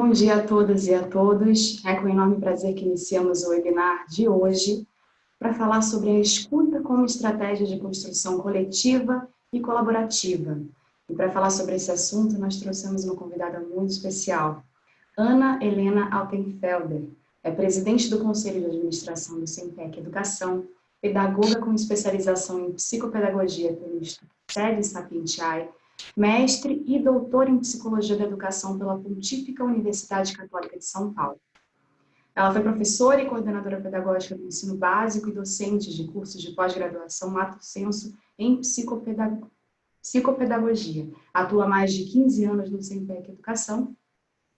Bom dia a todas e a todos. É com enorme prazer que iniciamos o webinar de hoje para falar sobre a escuta como estratégia de construção coletiva e colaborativa. E para falar sobre esse assunto, nós trouxemos uma convidada muito especial, Ana Helena Altenfelder. É presidente do Conselho de Administração do Sempec Educação, pedagoga com especialização em psicopedagogia pelo Instituto Sede Sapientiae, mestre e doutor em Psicologia da Educação pela Pontífica Universidade Católica de São Paulo. Ela foi professora e coordenadora pedagógica do ensino básico e docente de cursos de pós-graduação lato sensu em psicopedagogia. Atua há mais de 15 anos no Sempec Educação.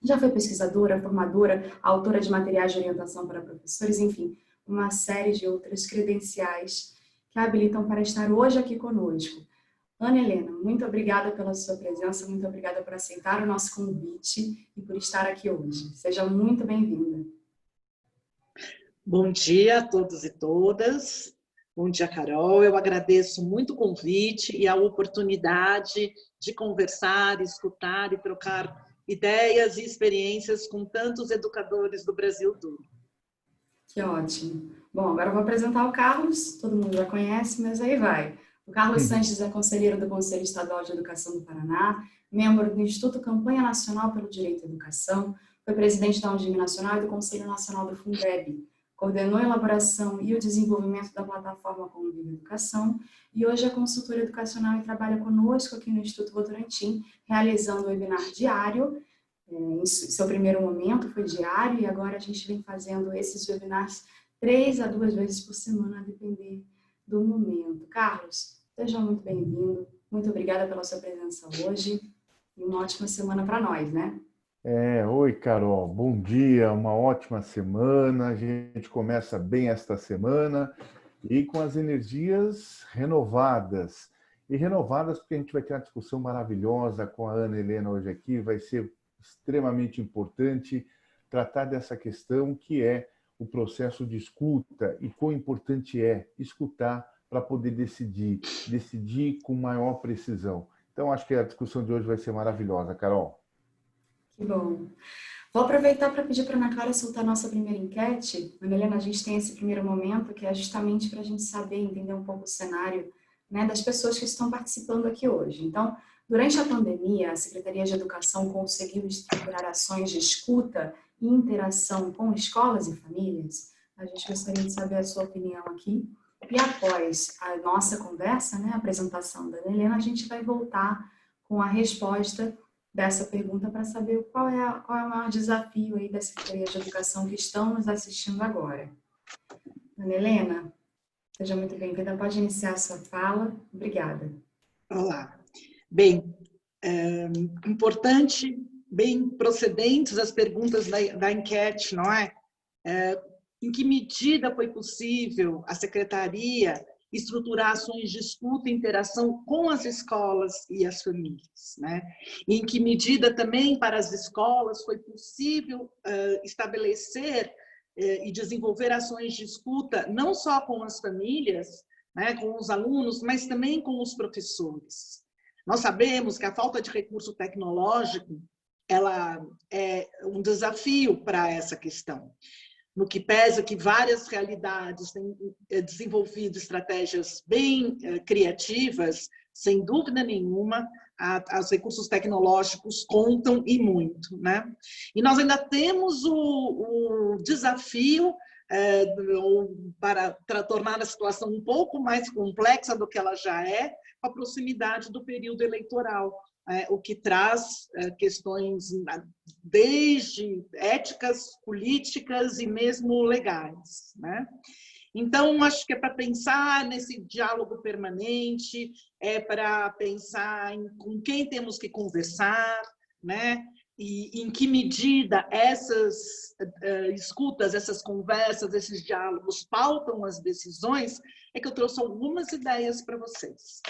Já foi pesquisadora, formadora, autora de materiais de orientação para professores, enfim, uma série de outras credenciais que a habilitam para estar hoje aqui conosco. Ana Helena, muito obrigada pela sua presença, muito obrigada por aceitar o nosso convite e por estar aqui hoje. Seja muito bem-vinda. Bom dia a todos e todas. Bom dia, Carol. Eu agradeço muito o convite e a oportunidade de conversar, escutar e trocar ideias e experiências com tantos educadores do Brasil todo. Que ótimo. Bom, agora eu vou apresentar o Carlos, todo mundo já conhece, mas aí vai. O Carlos Sanches é conselheiro do Conselho Estadual de Educação do Paraná, membro do Instituto Campanha Nacional pelo Direito à Educação, foi presidente da Undime Nacional e do Conselho Nacional do Fundeb, coordenou a elaboração e o desenvolvimento da plataforma Convive Educação e hoje é consultor educacional e trabalha conosco aqui no Instituto Votorantim, realizando o webinar diário. Em seu primeiro momento foi diário e agora a gente vem fazendo esses webinars 3 a 2 vezes por semana, a depender do momento. Carlos, seja muito bem-vindo. Muito obrigada pela sua presença hoje e uma ótima semana para nós, né? Oi, Carol. Bom dia, uma ótima semana. A gente começa bem esta semana e com as energias renovadas. E renovadas porque a gente vai ter uma discussão maravilhosa com a Ana Helena hoje aqui. Vai ser extremamente importante tratar dessa questão que é o processo de escuta e quão importante é escutar para poder decidir com maior precisão. Então, acho que a discussão de hoje vai ser maravilhosa, Carol. Que bom. Vou aproveitar para pedir para a Ana Clara soltar a nossa primeira enquete. Ana Helena, a gente tem esse primeiro momento que é justamente para a gente saber, entender um pouco o cenário, né, das pessoas que estão participando aqui hoje. Então, durante a pandemia, a Secretaria de Educação conseguiu estruturar ações de escuta e interação com escolas e famílias. A gente gostaria de saber a sua opinião aqui. E após a nossa conversa, né, a apresentação da Ana Helena, a gente vai voltar com a resposta dessa pergunta para saber qual é o maior desafio aí da Secretaria de Educação que estão nos assistindo agora. Ana Helena, seja muito bem-vinda. Pode iniciar a sua fala. Obrigada. Olá. Bem, importante, bem procedentes as perguntas da enquete, não é? Em que medida foi possível a Secretaria estruturar ações de escuta e interação com as escolas e as famílias, né? E em que medida também para as escolas foi possível estabelecer e desenvolver ações de escuta não só com as famílias, né, com os alunos, mas também com os professores. Nós sabemos que a falta de recurso tecnológico ela é um desafio para essa questão. No que pesa que várias realidades têm desenvolvido estratégias bem criativas, sem dúvida nenhuma, os recursos tecnológicos contam e muito, né? E nós ainda temos o desafio para tornar a situação um pouco mais complexa do que ela já é, com a proximidade do período eleitoral. O que traz questões desde éticas, políticas e mesmo legais, né? Então, acho que é para pensar nesse diálogo permanente, é para pensar em com quem temos que conversar, né? E em que medida essas escutas, essas conversas, esses diálogos pautam as decisões, é que eu trouxe algumas ideias para vocês.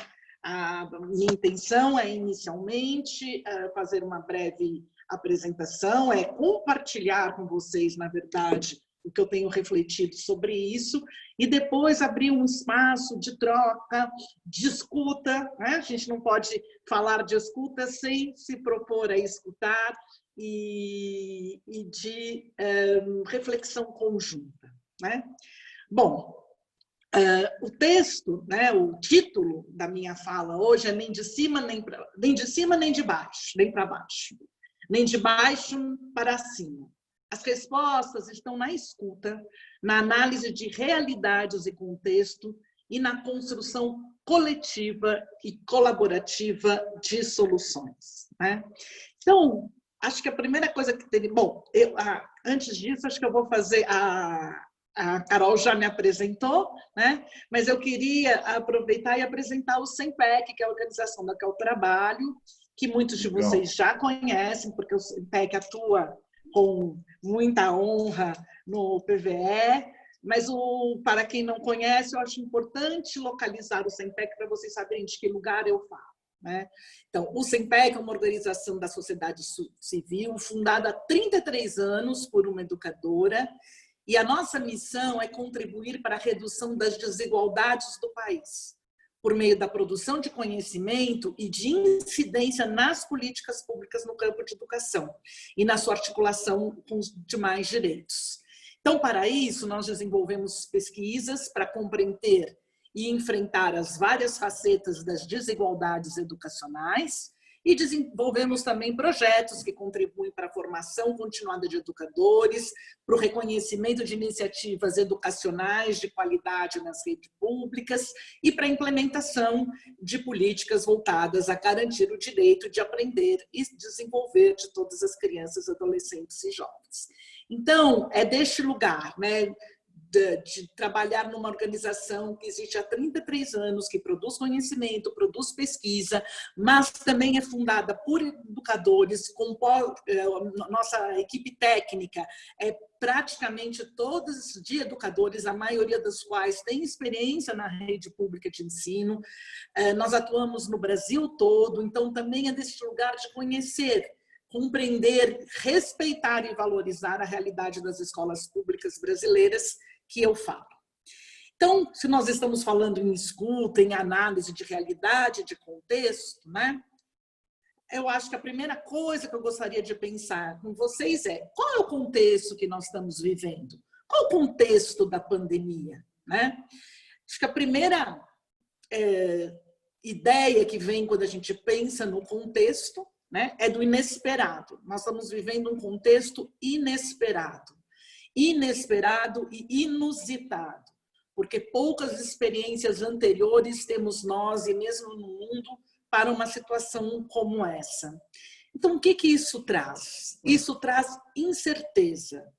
A minha intenção é, inicialmente, fazer uma breve apresentação, é compartilhar com vocês, na verdade, o que eu tenho refletido sobre isso, e depois abrir um espaço de troca, de escuta, né? A gente não pode falar de escuta sem se propor a escutar, e de reflexão conjunta, né? Bom, o texto, né, o título da minha fala hoje é nem de cima nem de baixo, nem para baixo, nem de baixo para cima. As respostas estão na escuta, na análise de realidades e contexto e na construção coletiva e colaborativa de soluções, né? Então, acho que a primeira coisa que tem... Bom, antes disso, acho que eu vou fazer... A Carol já me apresentou, né? Mas eu queria aproveitar e apresentar o SEMPEC, que é a organização da qual eu trabalho, que muitos de vocês já conhecem, porque o SEMPEC atua com muita honra no PVE, mas para quem não conhece, eu acho importante localizar o SEMPEC para vocês saberem de que lugar eu falo, né? Então, o SEMPEC é uma organização da sociedade civil, fundada há 33 anos por uma educadora, e a nossa missão é contribuir para a redução das desigualdades do país, por meio da produção de conhecimento e de incidência nas políticas públicas no campo de educação e na sua articulação com os demais direitos. Então, para isso, nós desenvolvemos pesquisas para compreender e enfrentar as várias facetas das desigualdades educacionais e desenvolvemos também projetos que contribuem para a formação continuada de educadores, para o reconhecimento de iniciativas educacionais de qualidade nas redes públicas e para a implementação de políticas voltadas a garantir o direito de aprender e desenvolver de todas as crianças, adolescentes e jovens. Então, é deste lugar, né, de trabalhar numa organização que existe há 33 anos, que produz conhecimento, produz pesquisa, mas também é fundada por educadores, nossa equipe técnica é praticamente todos de educadores, a maioria dos quais tem experiência na rede pública de ensino. Nós atuamos no Brasil todo, então também é desse lugar de conhecer, compreender, respeitar e valorizar a realidade das escolas públicas brasileiras que eu falo. Então, se nós estamos falando em escuta, em análise de realidade, de contexto, né? Eu acho que a primeira coisa que eu gostaria de pensar com vocês é qual é o contexto que nós estamos vivendo? Qual o contexto da pandemia, né? Acho que a primeira ideia que vem quando a gente pensa no contexto, né, é do inesperado. Nós estamos vivendo um contexto inesperado. Inesperado e inusitado, porque poucas experiências anteriores temos nós e mesmo no mundo para uma situação como essa. Então, o que isso traz? Isso traz incerteza.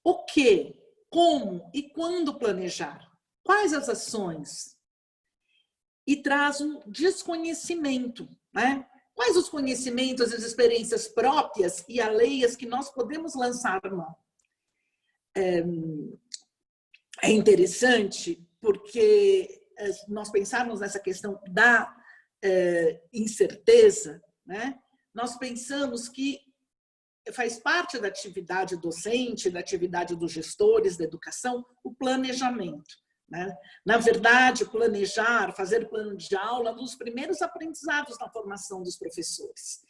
O que, como e quando planejar? Quais as ações? E traz um desconhecimento, né? Quais os conhecimentos, as experiências próprias e alheias que nós podemos lançar mão? É interessante porque nós pensarmos nessa questão da incerteza, né? Nós pensamos que faz parte da atividade docente, da atividade dos gestores da educação, o planejamento, né? Na verdade, planejar, fazer plano de aula, é um dos primeiros aprendizados na formação dos professores.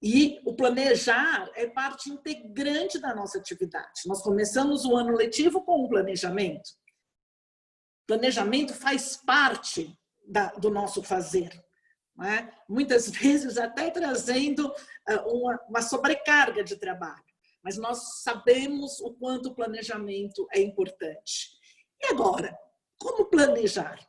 E o planejar é parte integrante da nossa atividade. Nós começamos o ano letivo com o planejamento. Planejamento faz parte do nosso fazer, né? Muitas vezes até trazendo uma sobrecarga de trabalho. Mas nós sabemos o quanto o planejamento é importante. E agora, como planejar?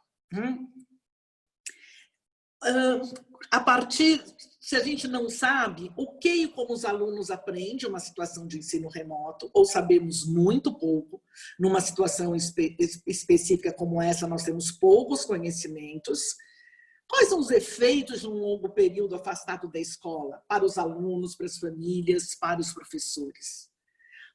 A partir... Se a gente não sabe o que e como os alunos aprendem uma situação de ensino remoto, ou sabemos muito pouco, numa situação específica como essa, nós temos poucos conhecimentos. Quais são os efeitos de um longo período afastado da escola para os alunos, para as famílias, para os professores?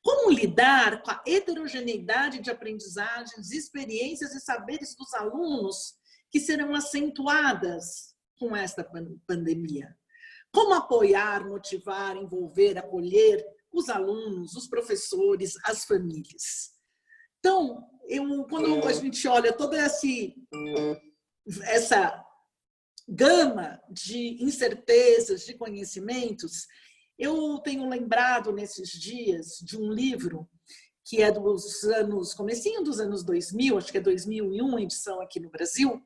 Como lidar com a heterogeneidade de aprendizagens, experiências e saberes dos alunos que serão acentuadas com esta pandemia? Como apoiar, motivar, envolver, acolher os alunos, os professores, as famílias? Então, quando a gente olha toda essa gama de incertezas, de conhecimentos, Eu tenho lembrado nesses dias de um livro que é dos anos, comecinho dos anos 2000, acho que é 2001, edição aqui no Brasil,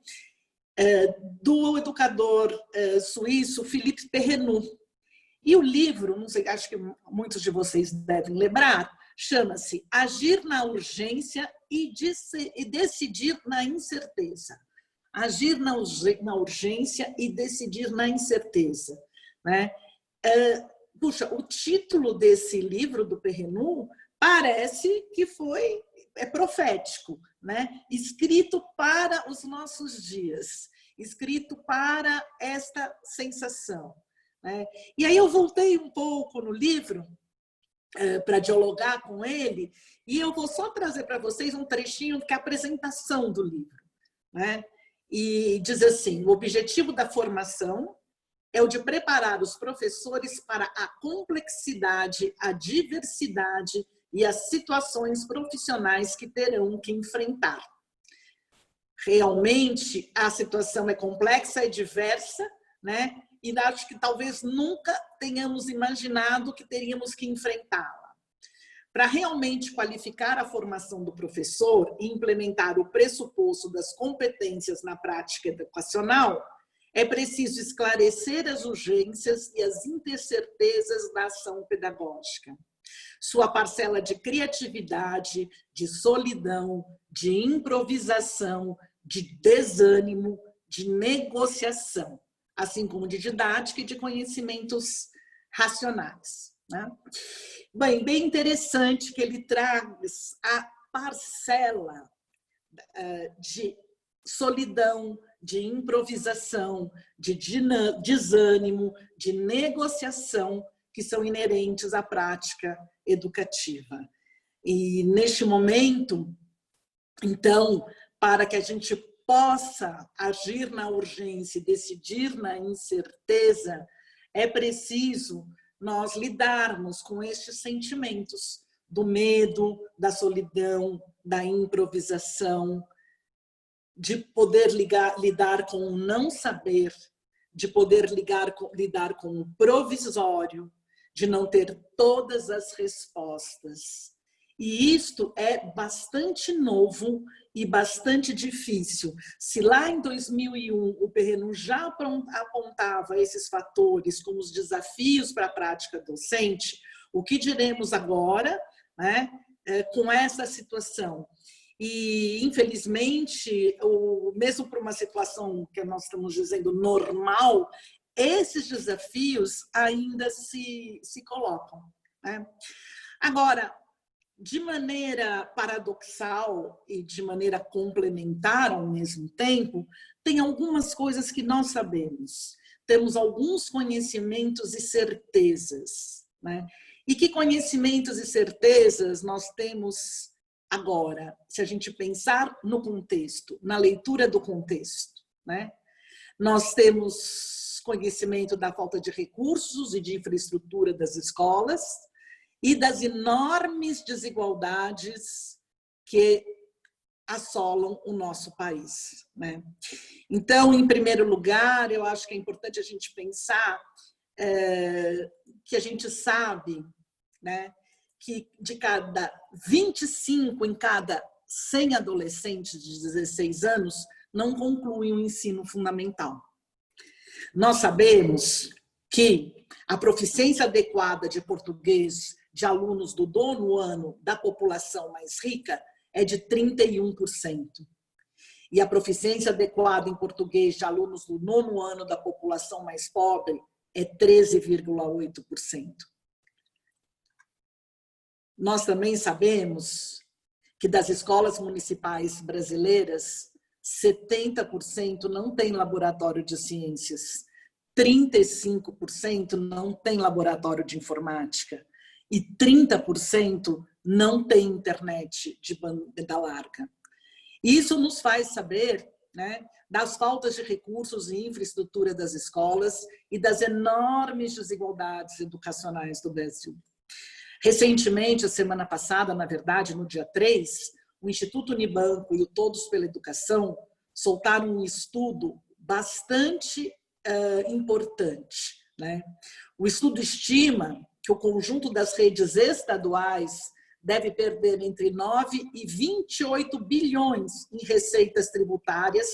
do educador suíço Philippe Perrenoud. E o livro, não sei, acho que muitos de vocês devem lembrar, chama-se Agir na Urgência e Decidir na Incerteza. Agir na urgência e decidir na incerteza, né? Puxa, o título desse livro do Perrenoud parece que é profético, né? Escrito para os nossos dias, escrito para esta sensação, né? E aí eu voltei um pouco no livro para dialogar com ele, e eu vou só trazer para vocês um trechinho que é a apresentação do livro, né? E diz assim: o objetivo da formação é o de preparar os professores para a complexidade, a diversidade e as situações profissionais que terão que enfrentar. Realmente, a situação é complexa, é diversa, né? E acho que talvez nunca tenhamos imaginado que teríamos que enfrentá-la. Para realmente qualificar a formação do professor e implementar o pressuposto das competências na prática educacional, é preciso esclarecer as urgências e as incertezas da ação pedagógica. Sua parcela de criatividade, de solidão, de improvisação, de desânimo, de negociação, assim como de didática e de conhecimentos racionais, né? Bem interessante que ele traz a parcela de solidão, de improvisação, de desânimo, de negociação que são inerentes à prática educativa. E neste momento, então, para que a gente possa agir na urgência e decidir na incerteza, é preciso nós lidarmos com estes sentimentos do medo, da solidão, da improvisação, de poder lidar com o não saber, de poder lidar com o provisório, de não ter todas as respostas. E isto é bastante novo e bastante difícil. Se lá em 2001 o Perrenoud já apontava esses fatores como os desafios para a prática docente, o que diremos agora, né, com essa situação? E, infelizmente, mesmo para uma situação que nós estamos dizendo normal, esses desafios ainda se colocam, né? Agora, de maneira paradoxal e de maneira complementar ao mesmo tempo, tem algumas coisas que nós sabemos. Temos alguns conhecimentos e certezas, né? E que conhecimentos e certezas nós temos agora, se a gente pensar no contexto, na leitura do contexto, né? Nós temos conhecimento da falta de recursos e de infraestrutura das escolas e das enormes desigualdades que assolam o nosso país, né? Então, em primeiro lugar, eu acho que é importante a gente pensar que a gente sabe, né, que de cada 25 em cada 100 adolescentes de 16 anos não concluem o ensino fundamental. Nós sabemos que a proficiência adequada de português de alunos do 9º ano da população mais rica é de 31%. E a proficiência adequada em português de alunos do 9º ano da população mais pobre é 13,8%. Nós também sabemos que das escolas municipais brasileiras, 70% não tem laboratório de ciências, 35% não tem laboratório de informática e 30% não tem internet de banda larga. Isso nos faz saber, né, das faltas de recursos e infraestrutura das escolas e das enormes desigualdades educacionais do Brasil. Recentemente, a semana passada, na verdade, no dia 3, o Instituto Unibanco e o Todos pela Educação soltaram um estudo bastante importante, né? O estudo estima que o conjunto das redes estaduais deve perder entre 9 e 28 bilhões em receitas tributárias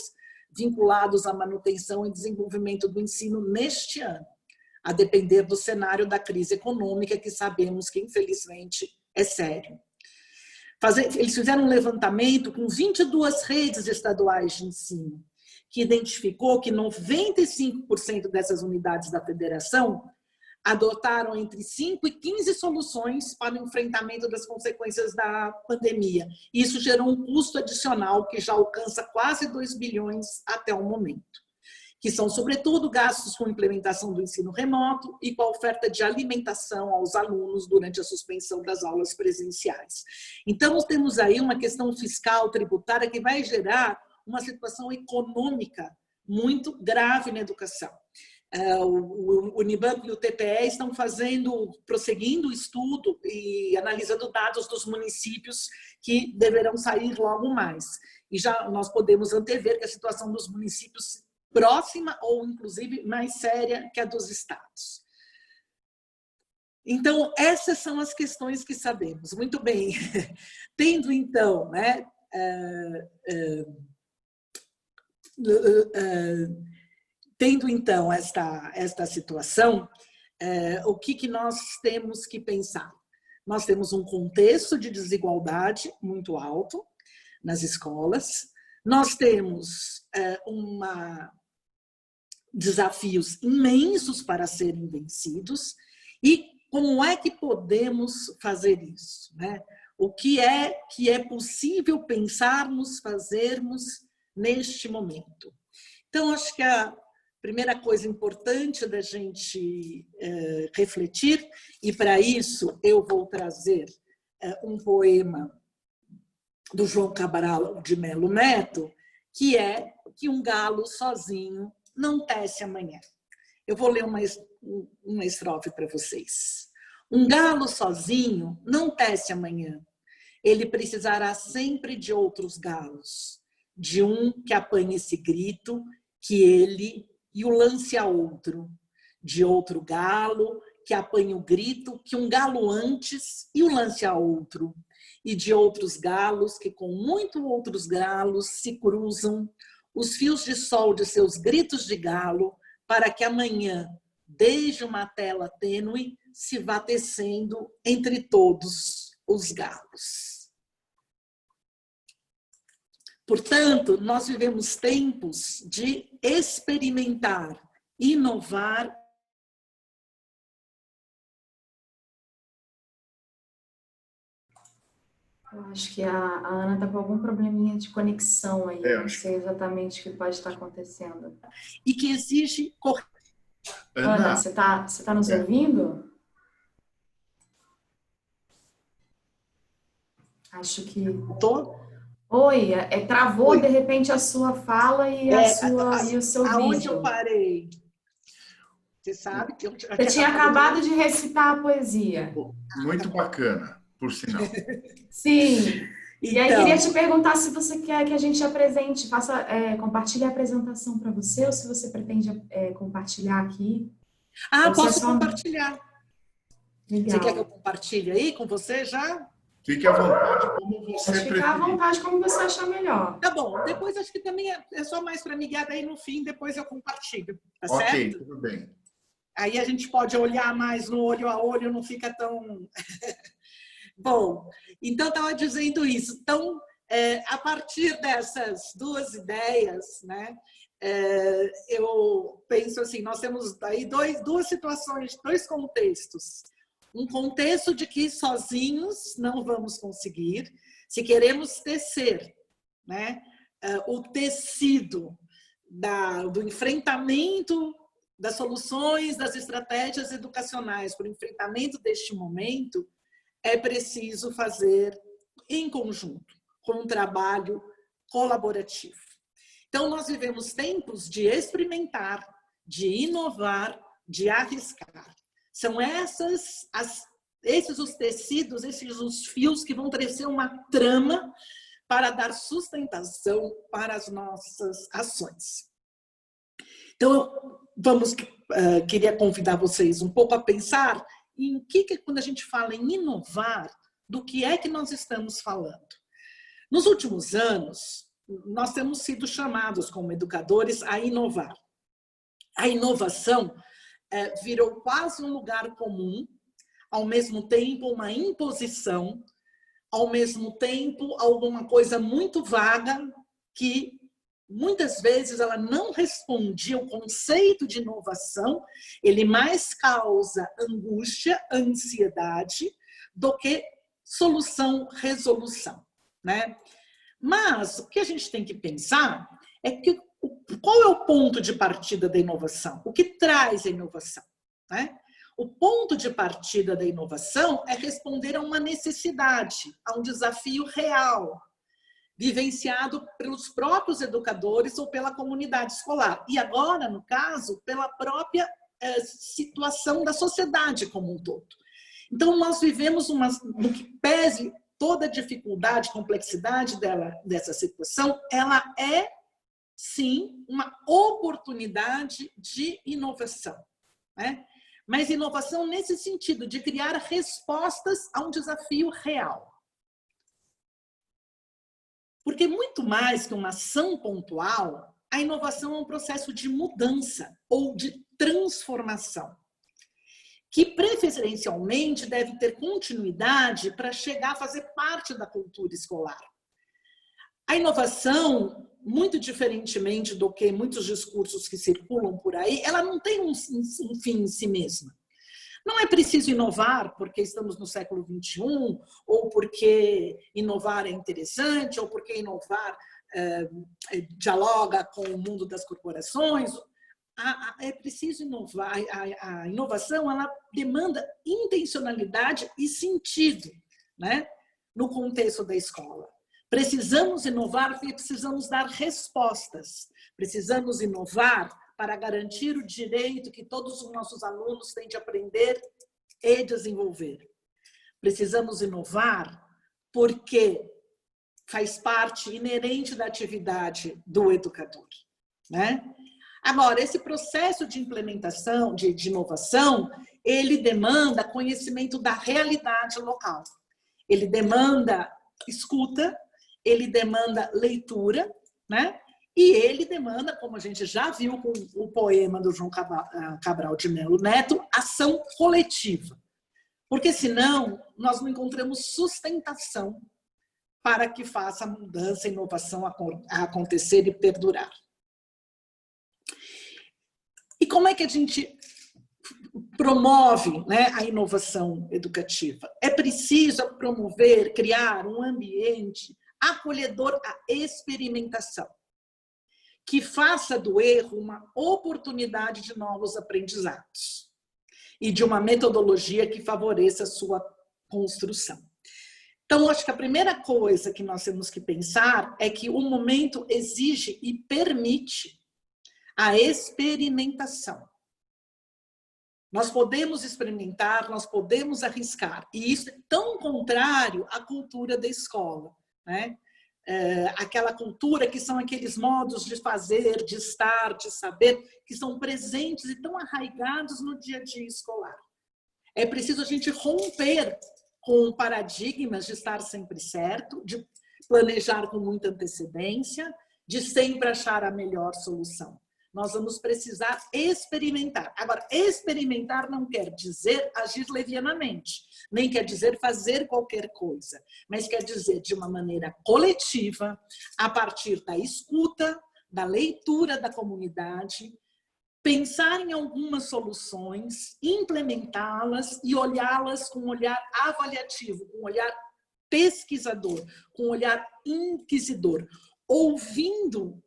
vinculados à manutenção e desenvolvimento do ensino neste ano, a depender do cenário da crise econômica, que sabemos que, infelizmente, é sério. Eles fizeram um levantamento com 22 redes estaduais de ensino, que identificou que 95% dessas unidades da federação adotaram entre 5 e 15 soluções para o enfrentamento das consequências da pandemia. Isso gerou um custo adicional que já alcança quase 2 bilhões até o momento, que são, sobretudo, gastos com implementação do ensino remoto e com a oferta de alimentação aos alunos durante a suspensão das aulas presenciais. Então, nós temos aí uma questão fiscal, tributária, que vai gerar uma situação econômica muito grave na educação. O Unibanco e o TPE estão prosseguindo o estudo e analisando dados dos municípios que deverão sair logo mais. E já nós podemos antever que a situação dos municípios próxima ou, inclusive, mais séria que a dos estados. Então, essas são as questões que sabemos. Muito bem. Tendo, então, né, esta situação, o que nós temos que pensar? Nós temos um contexto de desigualdade muito alto nas escolas, nós temos desafios imensos para serem vencidos, e como é que podemos fazer isso, né? O que é possível pensarmos, fazermos neste momento? Então, acho que a primeira coisa importante da gente refletir, e para isso eu vou trazer um poema do João Cabral de Melo Neto, que é que um galo sozinho não tece amanhã. Eu vou ler uma estrofe para vocês. Um galo sozinho não tece amanhã. Ele precisará sempre de outros galos, de um que apanhe esse grito, que ele e o lance a outro, de outro galo que apanhe o grito, que um galo antes e o lance a outro, e de outros galos que com muito outros galos se cruzam os fios de sol de seus gritos de galo, para que amanhã, desde uma tela tênue, se vá tecendo entre todos os galos. Portanto, nós vivemos tempos de experimentar, inovar. Eu acho que a Ana está com algum probleminha de conexão aí, não sei exatamente o que pode estar acontecendo. E que exige... Ana, você tá nos ouvindo? Acho que... Oi, travou Oi. De repente a sua fala e, e o seu vídeo. Aonde eu parei? Você sabe que Você tinha acabado de recitar a poesia. Muito bacana, por sinal. Sim. Então, e aí queria te perguntar se você quer que a gente apresente, compartilhe a apresentação para você, ou se você pretende compartilhar aqui. Posso compartilhar. Legal. Você quer que eu compartilhe aí com você já? Fique à vontade, como você preferir. Fica à vontade, como você achar melhor. Tá bom, depois acho que também é só mais para me guiar, daí no fim, depois eu compartilho, tá certo? Ok, tudo bem. Aí a gente pode olhar mais no olho a olho, não fica tão... Bom, então estava dizendo isso. Então, a partir dessas duas ideias, né, eu penso assim, nós temos aí duas situações, dois contextos. Um contexto de que sozinhos não vamos conseguir, se queremos tecer, né, o tecido do enfrentamento das soluções, das estratégias educacionais para o enfrentamento deste momento, é preciso fazer em conjunto, com um trabalho colaborativo. Então, nós vivemos tempos de experimentar, de inovar, de arriscar. São esses os tecidos, esses os fios que vão tecer uma trama para dar sustentação para as nossas ações. Então, queria convidar vocês um pouco a pensar em quando a gente fala em inovar, do que é que nós estamos falando. Nos últimos anos, nós temos sido chamados como educadores a inovar. A inovação virou quase um lugar comum, ao mesmo tempo uma imposição, ao mesmo tempo alguma coisa muito vaga que muitas vezes ela não respondia ao conceito de inovação, ele mais causa angústia, ansiedade, do que solução-resolução, né? Mas o que a gente tem que pensar é que qual é o ponto de partida da inovação? O que traz a inovação, né? O ponto de partida da inovação é responder a uma necessidade, a um desafio real, vivenciado pelos próprios educadores ou pela comunidade escolar. E agora, no caso, pela própria situação da sociedade como um todo. Então, nós vivemos no que pese toda a dificuldade, complexidade dessa situação, ela é, sim, uma oportunidade de inovação, né? Mas inovação nesse sentido, de criar respostas a um desafio real. Porque muito mais que uma ação pontual, a inovação é um processo de mudança ou de transformação, que preferencialmente deve ter continuidade para chegar a fazer parte da cultura escolar. A inovação, muito diferentemente do que muitos discursos que circulam por aí, ela não tem um fim em si mesma. Não é preciso inovar porque estamos no século XXI, ou porque inovar é interessante, ou porque inovar dialoga com o mundo das corporações. É preciso inovar. A inovação, ela demanda intencionalidade e sentido, né? No contexto da escola. Precisamos inovar porque precisamos dar respostas. Precisamos inovar para garantir o direito que todos os nossos alunos têm de aprender e desenvolver. Precisamos inovar porque faz parte inerente da atividade do educador, né? Agora, esse processo de implementação, de inovação, ele demanda conhecimento da realidade local. Ele demanda escuta, ele demanda leitura, né? E ele demanda, como a gente já viu com o poema do João Cabral de Melo Neto, ação coletiva. Porque senão nós não encontramos sustentação para que faça a mudança, a inovação acontecer e perdurar. E como é que a gente promove, né, a inovação educativa? É preciso promover, criar um ambiente acolhedor à experimentação, que faça do erro uma oportunidade de novos aprendizados e de uma metodologia que favoreça a sua construção. Então, acho que a primeira coisa que nós temos que pensar é que o momento exige e permite a experimentação. Nós podemos experimentar, nós podemos arriscar, e isso é tão contrário à cultura da escola, né? Aquela cultura que são aqueles modos de fazer, de estar, de saber, que são presentes e tão arraigados no dia a dia escolar. É preciso a gente romper com paradigmas de estar sempre certo, de planejar com muita antecedência, de sempre achar a melhor solução. Nós vamos precisar experimentar. Agora, experimentar não quer dizer agir levianamente, nem quer dizer fazer qualquer coisa, mas quer dizer de uma maneira coletiva, a partir da escuta, da leitura da comunidade, pensar em algumas soluções, implementá-las e olhá-las com um olhar avaliativo, com um olhar pesquisador, com um olhar inquisidor, ouvindo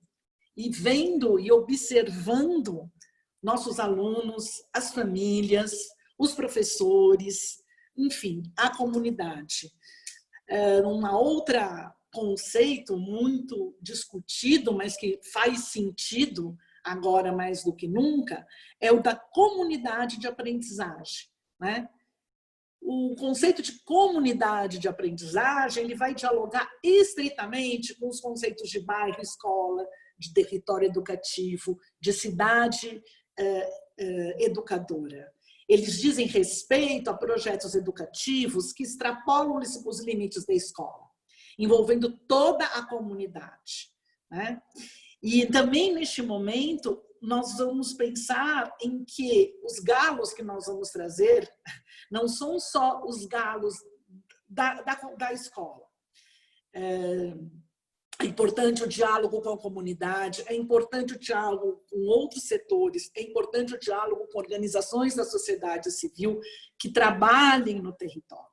e vendo e observando nossos alunos, as famílias, os professores, enfim, a comunidade. Uma outra conceito muito discutido, mas que faz sentido agora mais do que nunca, é o da comunidade de aprendizagem, né? O conceito de comunidade de aprendizagem, ele vai dialogar estritamente com os conceitos de bairro, escola, de território educativo, de cidade educadora. Eles dizem respeito a projetos educativos que extrapolam os limites da escola, envolvendo toda a comunidade, né? E também, neste momento, nós vamos pensar em que os galos que nós vamos trazer não são só os galos da escola. É importante o diálogo com a comunidade, é importante o diálogo com outros setores, é importante o diálogo com organizações da sociedade civil que trabalhem no território.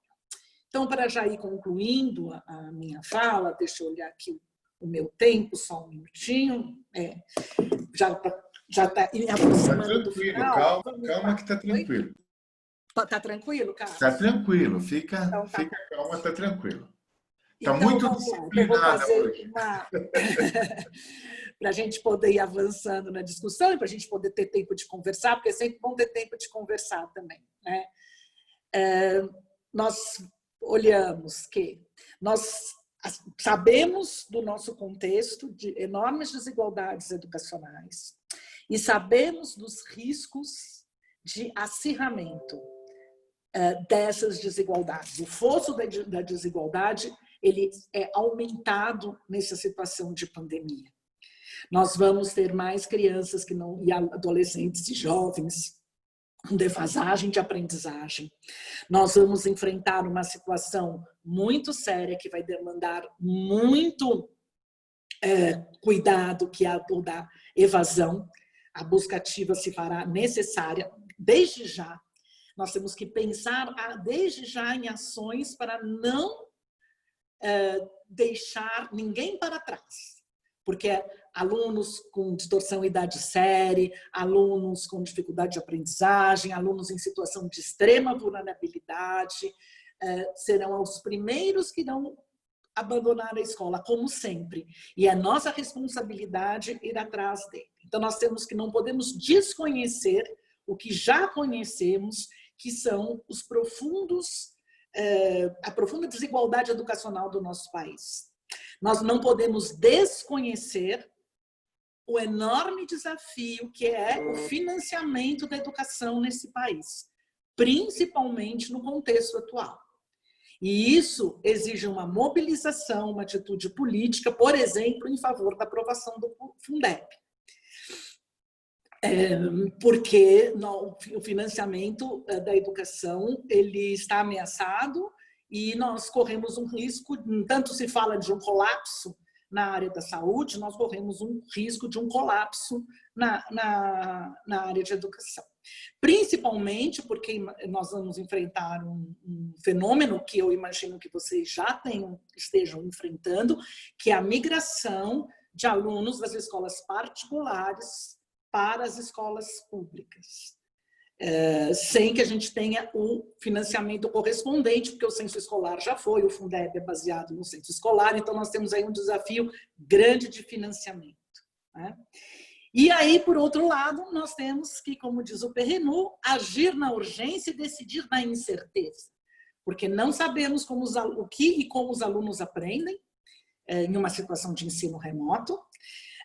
Então, para já ir concluindo a minha fala, deixa eu olhar aqui o meu tempo, só um minutinho. Já está aproximando do final. Calma que está tranquilo. Está tranquilo, Carlos? Está tranquilo, fica calma, está tranquilo. Está então, muito disciplinada hoje. Para a gente poder ir avançando na discussão e para a gente poder ter tempo de conversar, porque é sempre bom ter tempo de conversar também, né? Nós olhamos que nós sabemos do nosso contexto de enormes desigualdades educacionais e sabemos dos riscos de acirramento dessas desigualdades. O fosso da desigualdade ele é aumentado nessa situação de pandemia. Nós vamos ter mais crianças e adolescentes e jovens com defasagem de aprendizagem. Nós vamos enfrentar uma situação muito séria que vai demandar muito cuidado, que é a da evasão. A busca ativa se fará necessária desde já. Nós temos que pensar desde já em ações para não deixar ninguém para trás. Porque alunos com distorção idade-série, alunos com dificuldade de aprendizagem, alunos em situação de extrema vulnerabilidade, serão os primeiros que irão abandonar a escola, como sempre. E é nossa responsabilidade ir atrás dele. Então, nós não podemos desconhecer o que já conhecemos, que são os a profunda desigualdade educacional do nosso país. Nós não podemos desconhecer o enorme desafio que é o financiamento da educação nesse país, principalmente no contexto atual. E isso exige uma mobilização, uma atitude política, por exemplo, em favor da aprovação do Fundeb. Porque o financiamento da educação ele está ameaçado e nós corremos um risco, tanto se fala de um colapso na área da saúde, nós corremos um risco de um colapso na área de educação. Principalmente porque nós vamos enfrentar um fenômeno que eu imagino que vocês já estejam enfrentando, que é a migração de alunos das escolas particulares para as escolas públicas, sem que a gente tenha o financiamento correspondente, porque o censo escolar já foi, o Fundeb é baseado no censo escolar, então nós temos aí um desafio grande de financiamento, né? E aí, por outro lado, nós temos que, como diz o Perrenu, agir na urgência e decidir na incerteza, porque não sabemos o que e como os alunos aprendem em uma situação de ensino remoto.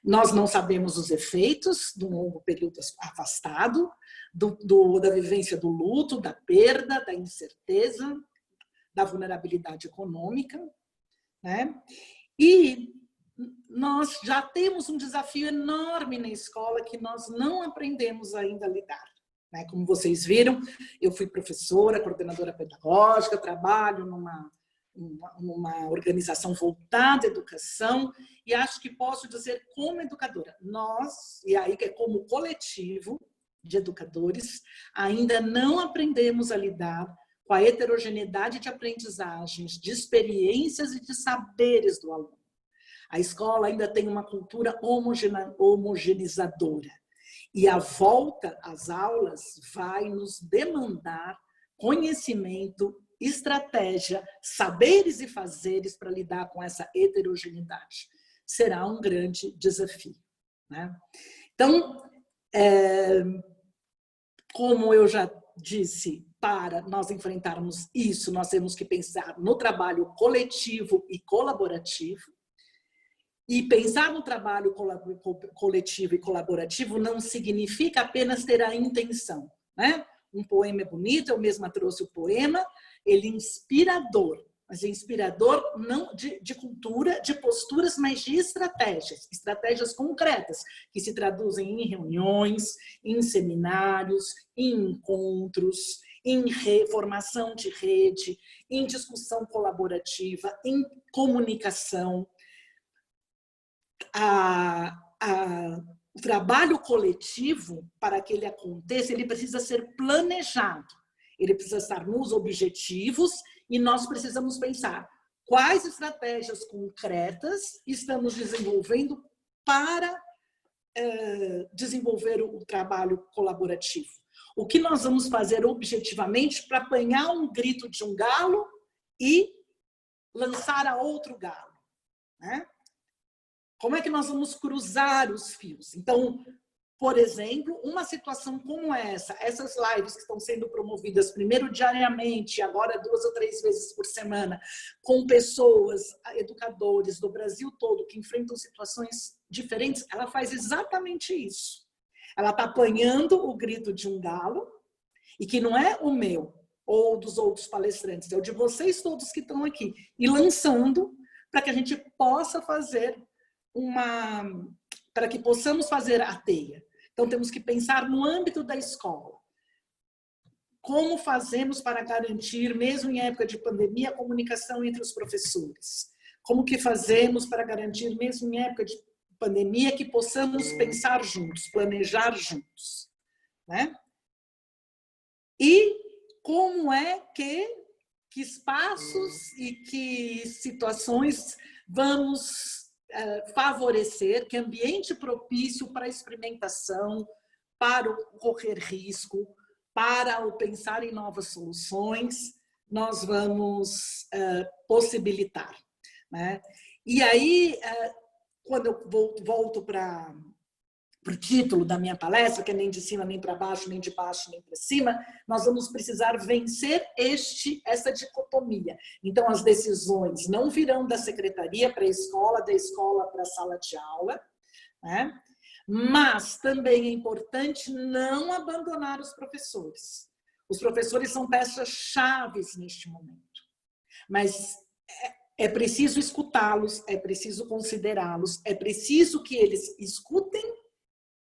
Nós não sabemos os efeitos de um longo período afastado, da vivência do luto, da perda, da incerteza, da vulnerabilidade econômica, né? E nós já temos um desafio enorme na escola que nós não aprendemos ainda a lidar, né? Como vocês viram, eu fui professora, coordenadora pedagógica, trabalho numa organização voltada à educação e acho que posso dizer como educadora, nós, e aí que é como coletivo de educadores, ainda não aprendemos a lidar com a heterogeneidade de aprendizagens, de experiências e de saberes do aluno. A escola ainda tem uma cultura homogeneizadora e a volta às aulas vai nos demandar conhecimento, estratégia, saberes e fazeres para lidar com essa heterogeneidade. Será um grande desafio, né? Então, como eu já disse, para nós enfrentarmos isso, nós temos que pensar no trabalho coletivo e colaborativo E pensar no trabalho coletivo e colaborativo não significa apenas ter a intenção, né? Um poema é bonito, eu mesma trouxe o poema, ele é inspirador, mas é inspirador não de cultura, de posturas, mas de estratégias concretas, que se traduzem em reuniões, em seminários, em encontros, em formação de rede, em discussão colaborativa, em comunicação. O trabalho coletivo, para que ele aconteça, ele precisa ser planejado, ele precisa estar nos objetivos e nós precisamos pensar quais estratégias concretas estamos desenvolvendo para desenvolver o trabalho colaborativo. O que nós vamos fazer objetivamente para apanhar um grito de um galo e lançar a outro galo, né? Como é que nós vamos cruzar os fios? Então, por exemplo, uma situação como essa, essas lives que estão sendo promovidas primeiro diariamente, agora 2 ou 3 vezes por semana, com pessoas, educadores do Brasil todo, que enfrentam situações diferentes, ela faz exatamente isso. Ela está apanhando o grito de um galo, e que não é o meu ou dos outros palestrantes, é o de vocês todos que estão aqui, e lançando para que a gente possa fazer para que possamos fazer a teia. Então, temos que pensar no âmbito da escola. Como fazemos para garantir, mesmo em época de pandemia, a comunicação entre os professores? Como que fazemos para garantir, mesmo em época de pandemia, que possamos pensar juntos, planejar juntos, né? E como é que espaços e que situações vamos favorecer, que ambiente propício para a experimentação, para o correr risco, para o pensar em novas soluções, nós vamos possibilitar, né? E aí, quando eu volto para o título da minha palestra, que é nem de cima, nem para baixo, nem de baixo, nem para cima, nós vamos precisar vencer essa dicotomia. Então, as decisões não virão da secretaria para a escola, da escola para a sala de aula, né? Mas também é importante não abandonar os professores. Os professores são peças-chave neste momento. Mas é preciso escutá-los, é preciso considerá-los, é preciso que eles escutem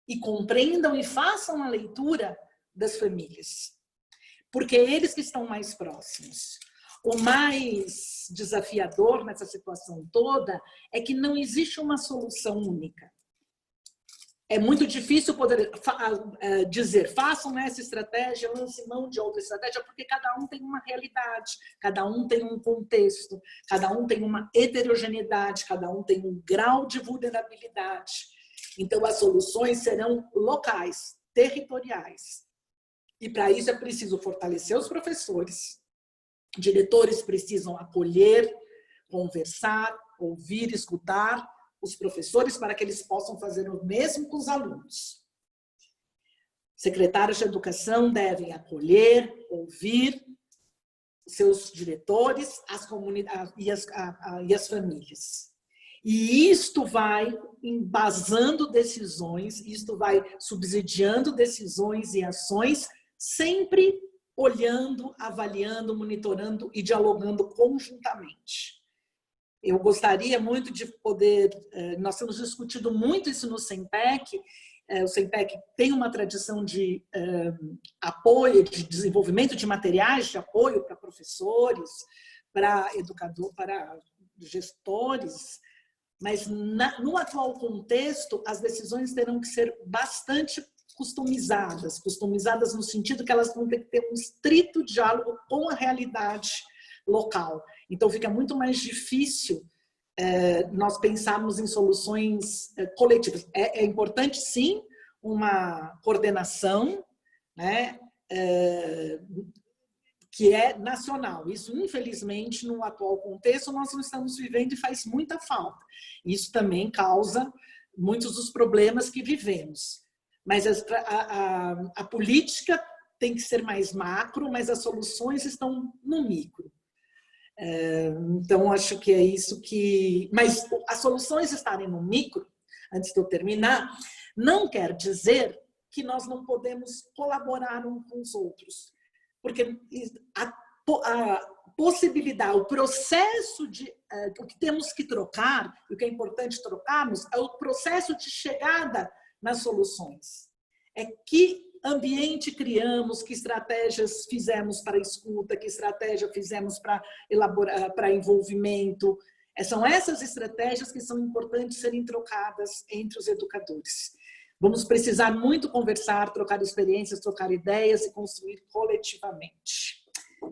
e compreendam e façam a leitura das famílias. Porque é eles que estão mais próximos. O mais desafiador nessa situação toda é que não existe uma solução única. É muito difícil poder dizer, façam essa estratégia, lance mão de outra estratégia, porque cada um tem uma realidade, cada um tem um contexto, cada um tem uma heterogeneidade, cada um tem um grau de vulnerabilidade. Então, as soluções serão locais, territoriais. E para isso é preciso fortalecer os professores, diretores precisam acolher, conversar, ouvir, escutar os professores para que eles possam fazer o mesmo com os alunos. Secretários de educação devem acolher, ouvir seus diretores, as comunidades e as famílias. E isto vai embasando decisões, isto vai subsidiando decisões e ações, sempre olhando, avaliando, monitorando e dialogando conjuntamente. Eu gostaria muito de poder... Nós temos discutido muito isso no SEMPEC. O SEMPEC tem uma tradição de apoio, de desenvolvimento de materiais de apoio para professores, para educadores, para gestores, mas no atual contexto, as decisões terão que ser bastante customizadas no sentido que elas vão ter que ter um estrito diálogo com a realidade local. Então, fica muito mais difícil nós pensarmos em soluções coletivas. É importante, sim, uma coordenação, né, que é nacional. Isso, infelizmente, no atual contexto, nós não estamos vivendo e faz muita falta. Isso também causa muitos dos problemas que vivemos. Mas a política tem que ser mais macro, mas as soluções estão no micro. Então, acho que é isso que... Mas as soluções estarem no micro, antes de eu terminar, não quer dizer que nós não podemos colaborar uns com os outros. Porque a possibilidade, o processo de... O que temos que trocar, o que é importante trocarmos, é o processo de chegada nas soluções. É que ambiente criamos, que estratégias fizemos para escuta, que estratégia fizemos para elaborar, para envolvimento. São essas estratégias que são importantes serem trocadas entre os educadores. Vamos precisar muito conversar, trocar experiências, trocar ideias e construir coletivamente.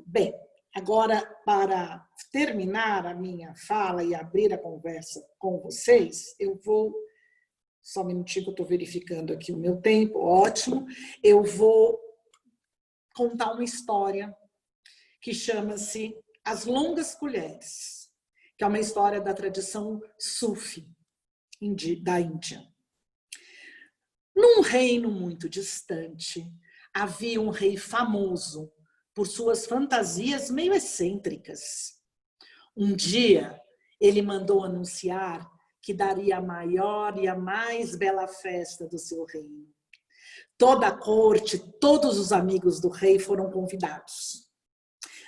Bem, agora, para terminar a minha fala e abrir a conversa com vocês, eu vou... Só um minutinho que eu estou verificando aqui o meu tempo, ótimo. Eu vou contar uma história que chama-se As Longas Colheres, que é uma história da tradição Sufi, da Índia. Num reino muito distante, havia um rei famoso por suas fantasias meio excêntricas. Um dia, ele mandou anunciar que daria a maior e a mais bela festa do seu reino. Toda a corte, todos os amigos do rei foram convidados.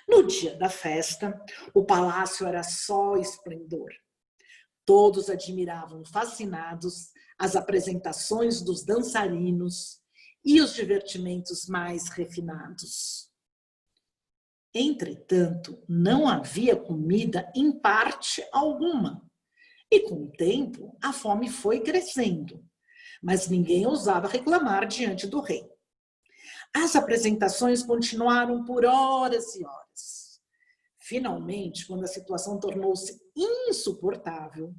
No dia da festa, o palácio era só esplendor. Todos admiravam fascinados as apresentações dos dançarinos e os divertimentos mais refinados. Entretanto, não havia comida em parte alguma. E com o tempo, a fome foi crescendo, mas ninguém ousava reclamar diante do rei. As apresentações continuaram por horas e horas. Finalmente, quando a situação tornou-se insuportável,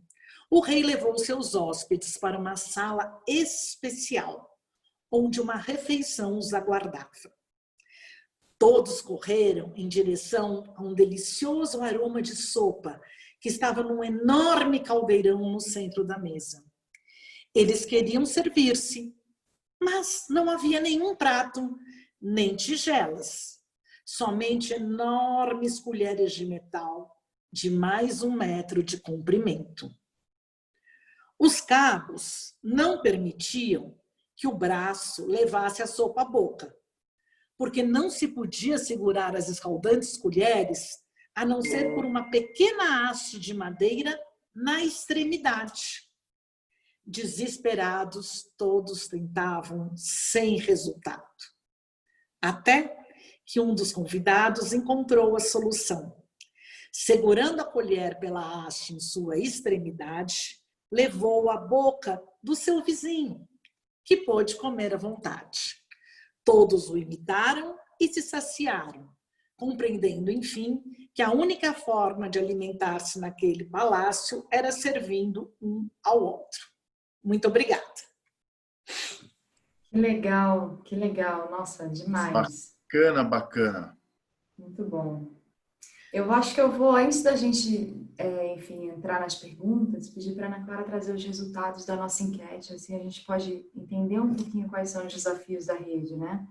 o rei levou seus hóspedes para uma sala especial, onde uma refeição os aguardava. Todos correram em direção a um delicioso aroma de sopa que estava num enorme caldeirão no centro da mesa. Eles queriam servir-se, mas não havia nenhum prato, nem tigelas, somente enormes colheres de metal de mais 1 metro de comprimento. Os cabos não permitiam que o braço levasse a sopa à boca, porque não se podia segurar as escaldantes colheres a não ser por uma pequena haste de madeira na extremidade. Desesperados, todos tentavam sem resultado. Até que um dos convidados encontrou a solução. Segurando a colher pela haste em sua extremidade, levou à boca do seu vizinho, que pôde comer à vontade. Todos o imitaram e se saciaram, compreendendo, enfim, que a única forma de alimentar-se naquele palácio era servindo um ao outro. Muito obrigada. Que legal. Nossa, demais. Bacana, bacana. Muito bom. Eu acho que eu vou, antes da gente, enfim, entrar nas perguntas, pedir para a Ana Clara trazer os resultados da nossa enquete, assim a gente pode entender um pouquinho quais são os desafios da rede, né?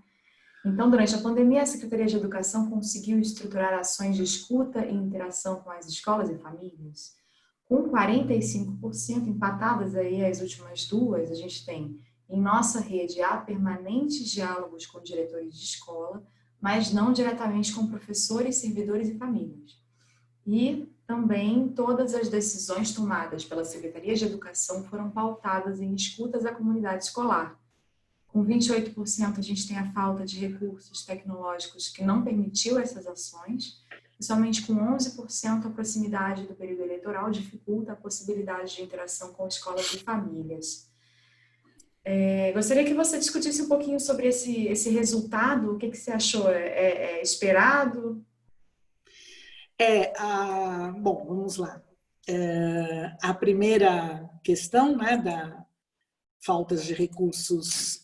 Então, durante a pandemia, a Secretaria de Educação conseguiu estruturar ações de escuta e interação com as escolas e famílias. Com 45% empatadas aí as últimas duas, a gente tem, em nossa rede, há permanentes diálogos com diretores de escola, mas não diretamente com professores, servidores e famílias. E também todas as decisões tomadas pela Secretaria de Educação foram pautadas em escutas à comunidade escolar. Com 28%, a gente tem a falta de recursos tecnológicos que não permitiu essas ações, e somente com 11% a proximidade do período eleitoral dificulta a possibilidade de interação com escolas e famílias. Gostaria que você discutisse um pouquinho sobre esse resultado. O que você achou? É esperado? Bom, vamos lá. A primeira questão, né, da falta de recursos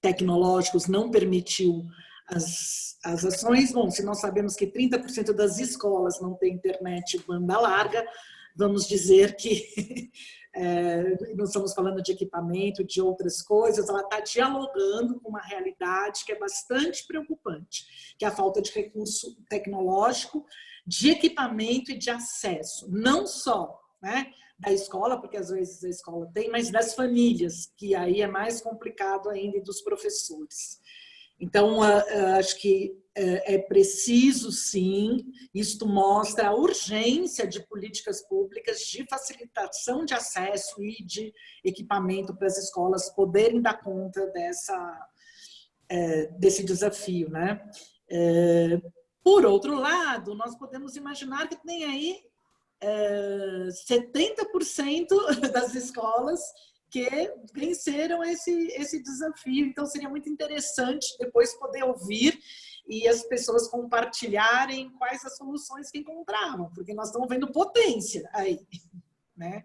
tecnológicos não permitiu as ações. Bom, se nós sabemos que 30% das escolas não têm internet banda larga, vamos dizer que não estamos falando de equipamento, de outras coisas, ela está dialogando com uma realidade que é bastante preocupante, que é a falta de recurso tecnológico, de equipamento e de acesso, não só, né, da escola, porque às vezes a escola tem, mas das famílias, que aí é mais complicado ainda, e dos professores. Então, acho que é preciso, sim, isto mostra a urgência de políticas públicas de facilitação de acesso e de equipamento para as escolas poderem dar conta desse desafio, né? Por outro lado, nós podemos imaginar que tem aí 70% das escolas que venceram esse desafio. Então, seria muito interessante depois poder ouvir e as pessoas compartilharem quais as soluções que encontraram, porque nós estamos vendo potência aí, né?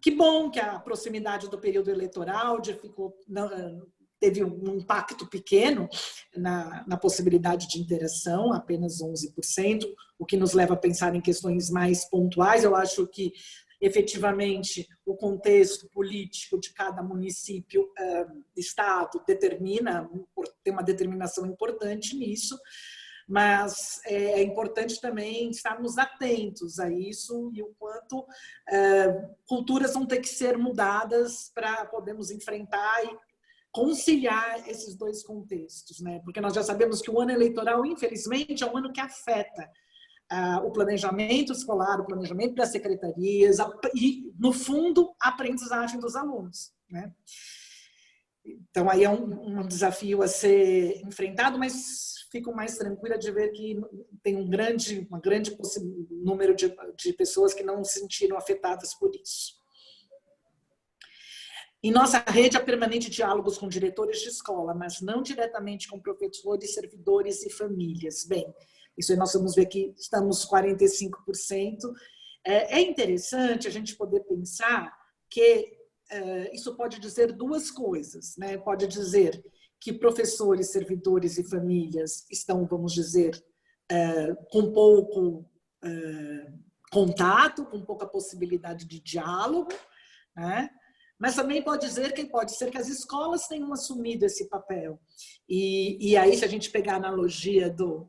Que bom que a proximidade do período eleitoral teve um impacto pequeno na possibilidade de interação, apenas 11%, o que nos leva a pensar em questões mais pontuais. Eu acho que, efetivamente, o contexto político de cada município, estado, tem uma determinação importante nisso, mas é importante também estarmos atentos a isso e o quanto culturas vão ter que ser mudadas para podermos enfrentar e conciliar esses dois contextos, né? Porque nós já sabemos que o ano eleitoral, infelizmente, é um ano que afeta o planejamento escolar, o planejamento das secretarias e, no fundo, a aprendizagem dos alunos, né? Então, aí é um desafio a ser enfrentado, mas fico mais tranquila de ver que tem um grande número de pessoas que não se sentiram afetadas por isso. Em nossa rede há permanente diálogos com diretores de escola, mas não diretamente com professores, servidores e famílias. Bem, isso aí nós vamos ver que estamos 45%. É interessante a gente poder pensar que isso pode dizer duas coisas, né? Pode dizer que professores, servidores e famílias estão, vamos dizer, com pouco contato, com pouca possibilidade de diálogo, né? Mas também pode ser que as escolas tenham assumido esse papel. E aí, se a gente pegar a analogia do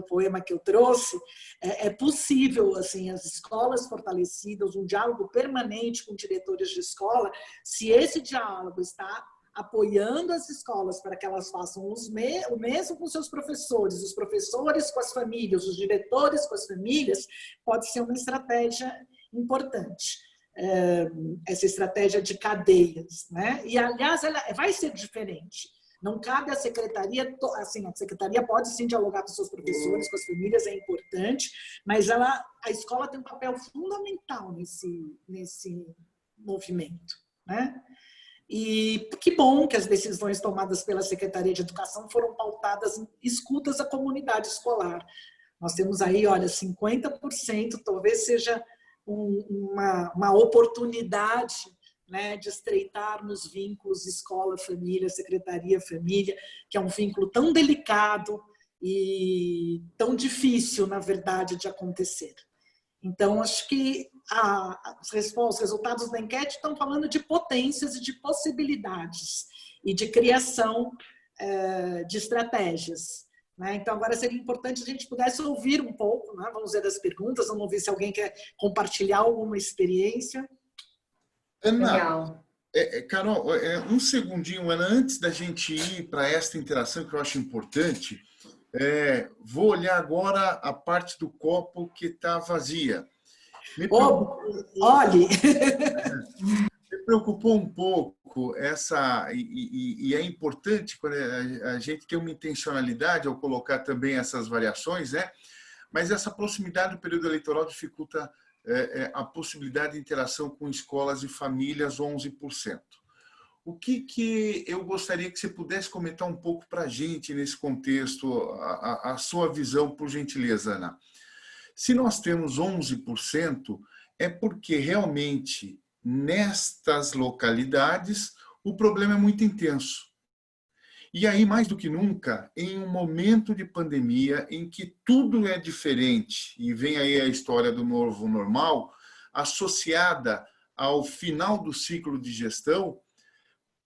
poema que eu trouxe, é possível, assim, as escolas fortalecidas, um diálogo permanente com diretores de escola, se esse diálogo está apoiando as escolas para que elas façam o mesmo com seus professores, os professores com as famílias, os diretores com as famílias, pode ser uma estratégia importante. Essa estratégia de cadeias, né? E, aliás, ela vai ser diferente. Não cabe à secretaria, assim, a secretaria pode sim dialogar com seus professores, com as famílias, é importante, mas a escola tem um papel fundamental nesse movimento, né? E que bom que as decisões tomadas pela Secretaria de Educação foram pautadas em escutas à comunidade escolar. Nós temos aí, olha, 50%, talvez seja uma oportunidade, né, de estreitarmos vínculos escola-família, secretaria-família, que é um vínculo tão delicado e tão difícil, na verdade, de acontecer. Então, acho que os resultados da enquete estão falando de potências e de possibilidades e de criação de estratégias. Então, agora seria importante a gente pudesse ouvir um pouco, né? Vamos ver as perguntas, vamos ver se alguém quer compartilhar alguma experiência. Ana, Legal. Carol, um segundinho, Ana, antes da gente ir para esta interação que eu acho importante, vou olhar agora a parte do copo que está vazia. Olhe! Me preocupou um pouco e é importante quando a gente tem uma intencionalidade ao colocar também essas variações, né? Mas essa proximidade do período eleitoral dificulta a possibilidade de interação com escolas e famílias, 11%. O que eu gostaria que você pudesse comentar um pouco para a gente nesse contexto, a sua visão, por gentileza, Ana. Se nós temos 11%, é porque realmente nestas localidades o problema é muito intenso. E aí, mais do que nunca, em um momento de pandemia em que tudo é diferente, e vem aí a história do novo normal, associada ao final do ciclo de gestão,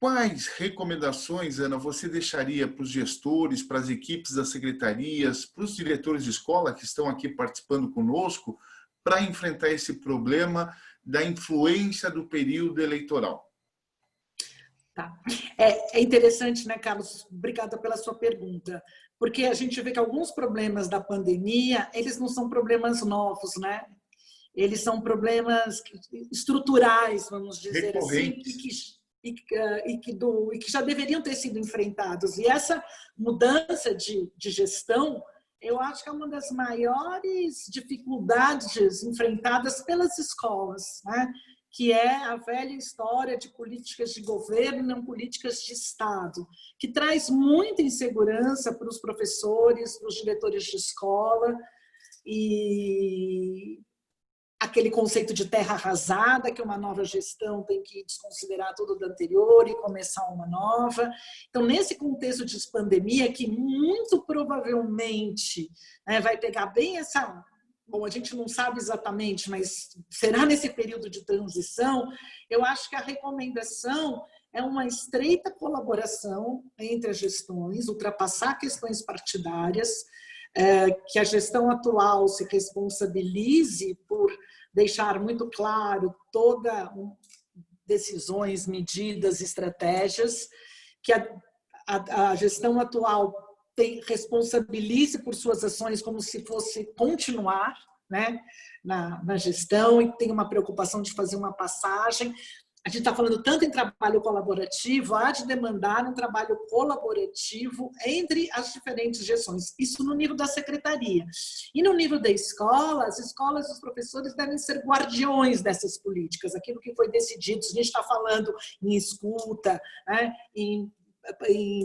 quais recomendações, Ana, você deixaria para os gestores, para as equipes das secretarias, para os diretores de escola que estão aqui participando conosco, para enfrentar esse problema da influência do período eleitoral? Tá. É interessante, né, Carlos? Obrigada pela sua pergunta. Porque a gente vê que alguns problemas da pandemia, eles não são problemas novos, né? Eles são problemas estruturais, vamos dizer assim, e que já deveriam ter sido enfrentados. E essa mudança de gestão, eu acho que é uma das maiores dificuldades enfrentadas pelas escolas, né? Que é a velha história de políticas de governo, não políticas de Estado, que traz muita insegurança para os professores, para os diretores de escola, e aquele conceito de terra arrasada, que uma nova gestão tem que desconsiderar tudo do anterior e começar uma nova. Então, nesse contexto de pandemia, que muito provavelmente, né, vai pegar bem essa... Bom, a gente não sabe exatamente, mas será nesse período de transição, eu acho que a recomendação é uma estreita colaboração entre as gestões, ultrapassar questões partidárias, que a gestão atual se responsabilize por deixar muito claro todas decisões, medidas, estratégias, que a gestão atual responsabilize por suas ações como se fosse continuar, né, na gestão, e tem uma preocupação de fazer uma passagem. A gente está falando tanto em trabalho colaborativo, há de demandar um trabalho colaborativo entre as diferentes gestões. Isso no nível da secretaria. E no nível da escola, as escolas e os professores devem ser guardiões dessas políticas, aquilo que foi decidido. A gente está falando em escuta, né, em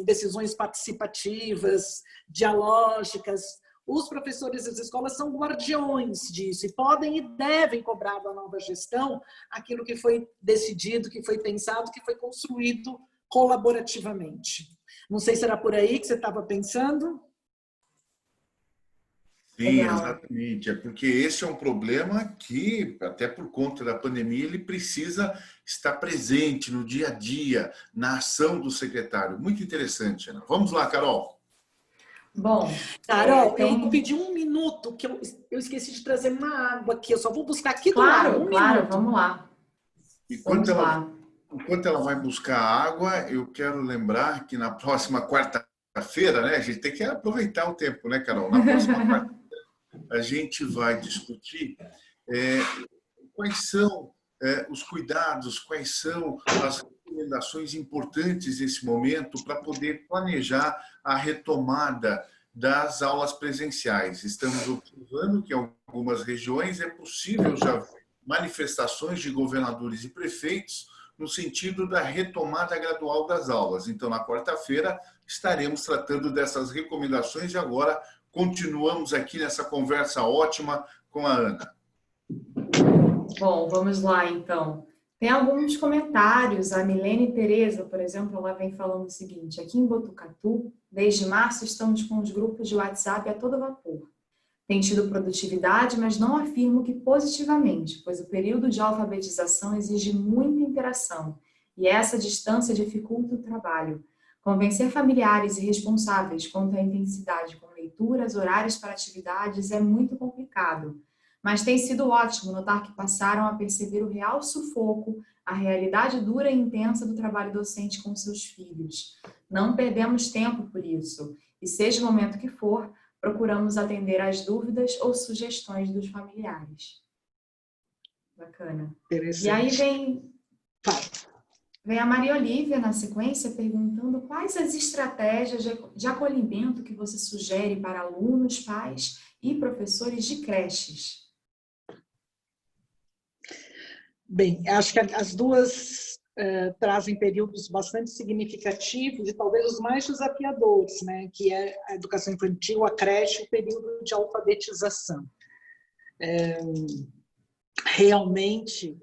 decisões participativas, dialógicas. Os professores das escolas são guardiões disso e podem e devem cobrar da nova gestão aquilo que foi decidido, que foi pensado, que foi construído colaborativamente. Não sei se era por aí que você estava pensando. Sim, exatamente. É porque esse é um problema que, até por conta da pandemia, ele precisa estar presente no dia a dia, na ação do secretário. Muito interessante, Ana. Vamos lá, Carol. Bom, Carol, eu vou pedir um minuto, que eu esqueci de trazer uma água aqui. Eu só vou buscar aqui do lado. Claro, vamos lá. Enquanto ela vai buscar água, eu quero lembrar que na próxima quarta-feira, né, a gente tem que aproveitar o tempo, né, Carol? Na próxima quarta-feira, a gente vai discutir quais são os cuidados, quais são as recomendações importantes nesse momento para poder planejar a retomada das aulas presenciais. Estamos observando que em algumas regiões é possível já ver manifestações de governadores e prefeitos no sentido da retomada gradual das aulas. Então, na quarta-feira, estaremos tratando dessas recomendações e agora continuamos aqui nessa conversa ótima com a Ana. Bom, vamos lá, então. Tem alguns comentários. A Milene Tereza, por exemplo, ela vem falando o seguinte: aqui em Botucatu, desde março, estamos com os grupos de WhatsApp a todo vapor. Tem tido produtividade, mas não afirmo que positivamente, pois o período de alfabetização exige muita interação e essa distância dificulta o trabalho. Convencer familiares e responsáveis quanto à intensidade com leituras, horários para atividades é muito complicado. Mas tem sido ótimo notar que passaram a perceber o real sufoco, a realidade dura e intensa do trabalho docente com seus filhos. Não perdemos tempo por isso, e seja o momento que for, procuramos atender às dúvidas ou sugestões dos familiares. Bacana. E aí vem a Maria Olívia na sequência perguntando quais as estratégias de acolhimento que você sugere para alunos, pais e professores de creches. Bem, acho que as duas trazem períodos bastante significativos e talvez os mais desafiadores, né? Que é a educação infantil, a creche e o período de alfabetização. Realmente,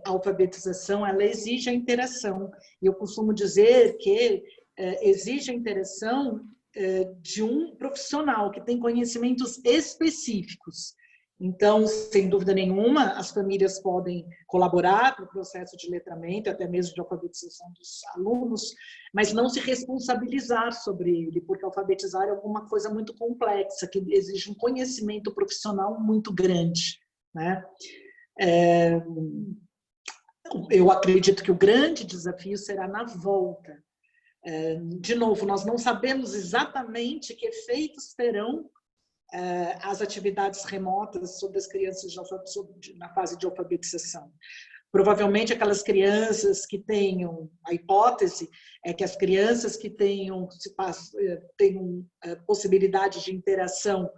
a alfabetização ela exige a interação. E eu costumo dizer que exige a interação de um profissional que tem conhecimentos específicos. Então, sem dúvida nenhuma, as famílias podem colaborar para o processo de letramento, até mesmo de alfabetização dos alunos, mas não se responsabilizar sobre ele, porque alfabetizar é alguma coisa muito complexa, que exige um conhecimento profissional muito grande, né? Eu acredito que o grande desafio será na volta. De novo, nós não sabemos exatamente que efeitos terão as atividades remotas sobre as crianças na fase de alfabetização. Provavelmente aquelas crianças que tenham, a hipótese é que as crianças que tenham possibilidade de interação,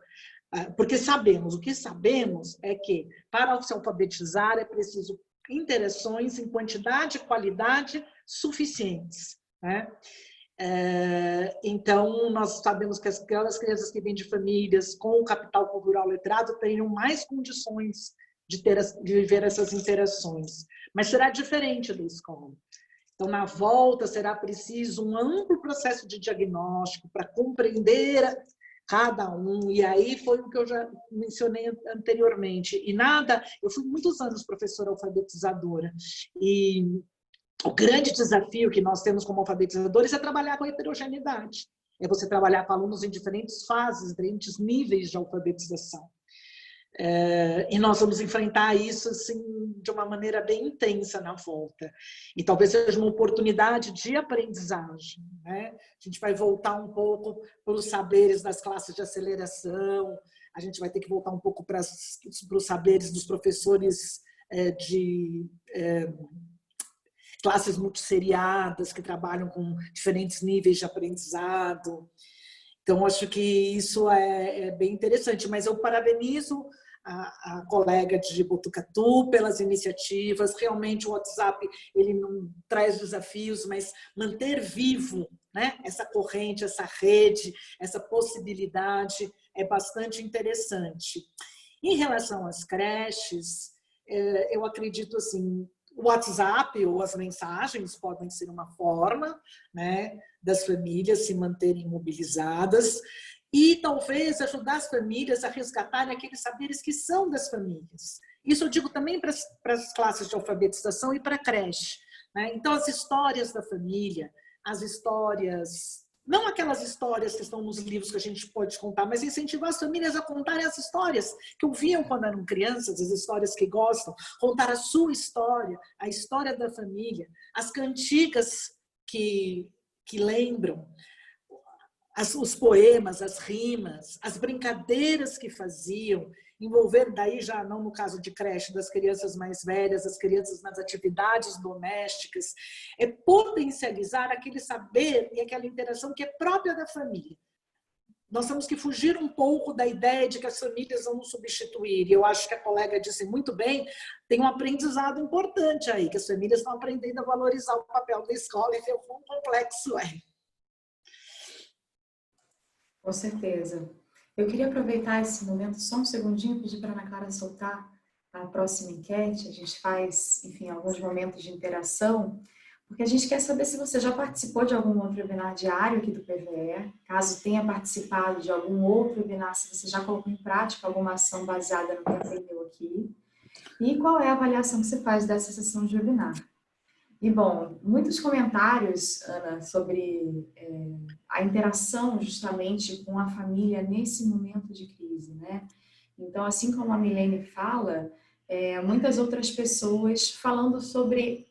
porque o que sabemos é que para se alfabetizar é preciso interações em quantidade e qualidade suficientes, né? Então, nós sabemos que aquelas crianças que vêm de famílias com o capital cultural letrado teriam mais condições de viver essas interações. Mas será diferente da escola. Então, na volta, será preciso um amplo processo de diagnóstico para compreender cada um. E aí foi o que eu já mencionei anteriormente. Eu fui muitos anos professora alfabetizadora. E o grande desafio que nós temos como alfabetizadores é trabalhar com a heterogeneidade. É você trabalhar com alunos em diferentes fases, diferentes níveis de alfabetização. E nós vamos enfrentar isso assim, de uma maneira bem intensa na volta. E talvez seja uma oportunidade de aprendizagem, né? A gente vai voltar um pouco para os saberes das classes de aceleração, a gente vai ter que voltar um pouco para os saberes dos professores de classes multisseriadas, que trabalham com diferentes níveis de aprendizado. Então, acho que isso é bem interessante, mas eu parabenizo a colega de Botucatu pelas iniciativas. Realmente o WhatsApp ele não traz desafios, mas manter vivo, né, essa corrente, essa rede, essa possibilidade é bastante interessante. Em relação às creches, eu acredito assim, o WhatsApp ou as mensagens podem ser uma forma, né, das famílias se manterem mobilizadas e talvez ajudar as famílias a resgatarem aqueles saberes que são das famílias. Isso eu digo também para as classes de alfabetização e para a creche, né? Então, as histórias da família, as histórias, não aquelas histórias que estão nos livros que a gente pode contar, mas incentivar as famílias a contarem as histórias que ouviam quando eram crianças, as histórias que gostam, contar a sua história, a história da família, as cantigas que lembram, os poemas, as rimas, as brincadeiras que faziam, envolver daí já não no caso de creche das crianças mais velhas, as crianças nas atividades domésticas, é potencializar aquele saber e aquela interação que é própria da família. Nós temos que fugir um pouco da ideia de que as famílias vão nos substituir. E eu acho que a colega disse muito bem, tem um aprendizado importante aí, que as famílias estão aprendendo a valorizar o papel da escola e ver o quão complexo é. Com certeza. Eu queria aproveitar esse momento só um segundinho e pedir para a Ana Clara soltar a próxima enquete. A gente faz, enfim, alguns momentos de interação, porque a gente quer saber se você já participou de algum outro webinar diário aqui do PVE, caso tenha participado de algum outro webinar, se você já colocou em prática alguma ação baseada no que aprendeu aqui, e qual é a avaliação que você faz dessa sessão de webinar. E, bom, muitos comentários, Ana, sobre a interação justamente com a família nesse momento de crise, né? Então, assim como a Milene fala, muitas outras pessoas falando sobre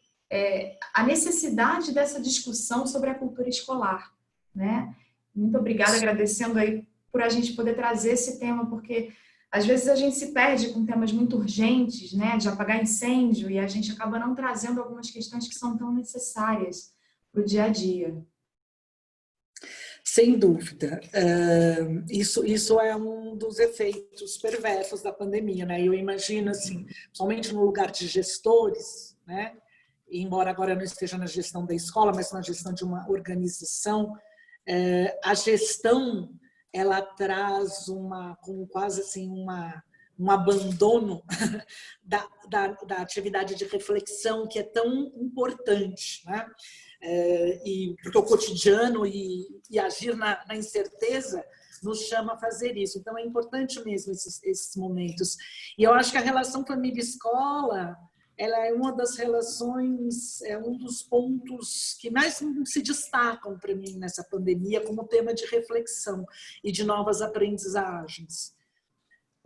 a necessidade dessa discussão sobre a cultura escolar, né? Muito obrigada, agradecendo aí por a gente poder trazer esse tema, porque às vezes a gente se perde com temas muito urgentes, né, de apagar incêndio, e a gente acaba não trazendo algumas questões que são tão necessárias para o dia a dia. Sem dúvida. Isso é um dos efeitos perversos da pandemia, né? Eu imagino, assim, somente no lugar de gestores, né? Embora agora eu não esteja na gestão da escola, mas na gestão de uma organização, a gestão ela traz quase assim um abandono da atividade de reflexão que é tão importante, né? e porque o cotidiano e agir na incerteza nos chama a fazer isso. Então, é importante mesmo esses momentos. E eu acho que a relação família-escola, ela é uma das relações, é um dos pontos que mais se destacam para mim nessa pandemia como tema de reflexão e de novas aprendizagens.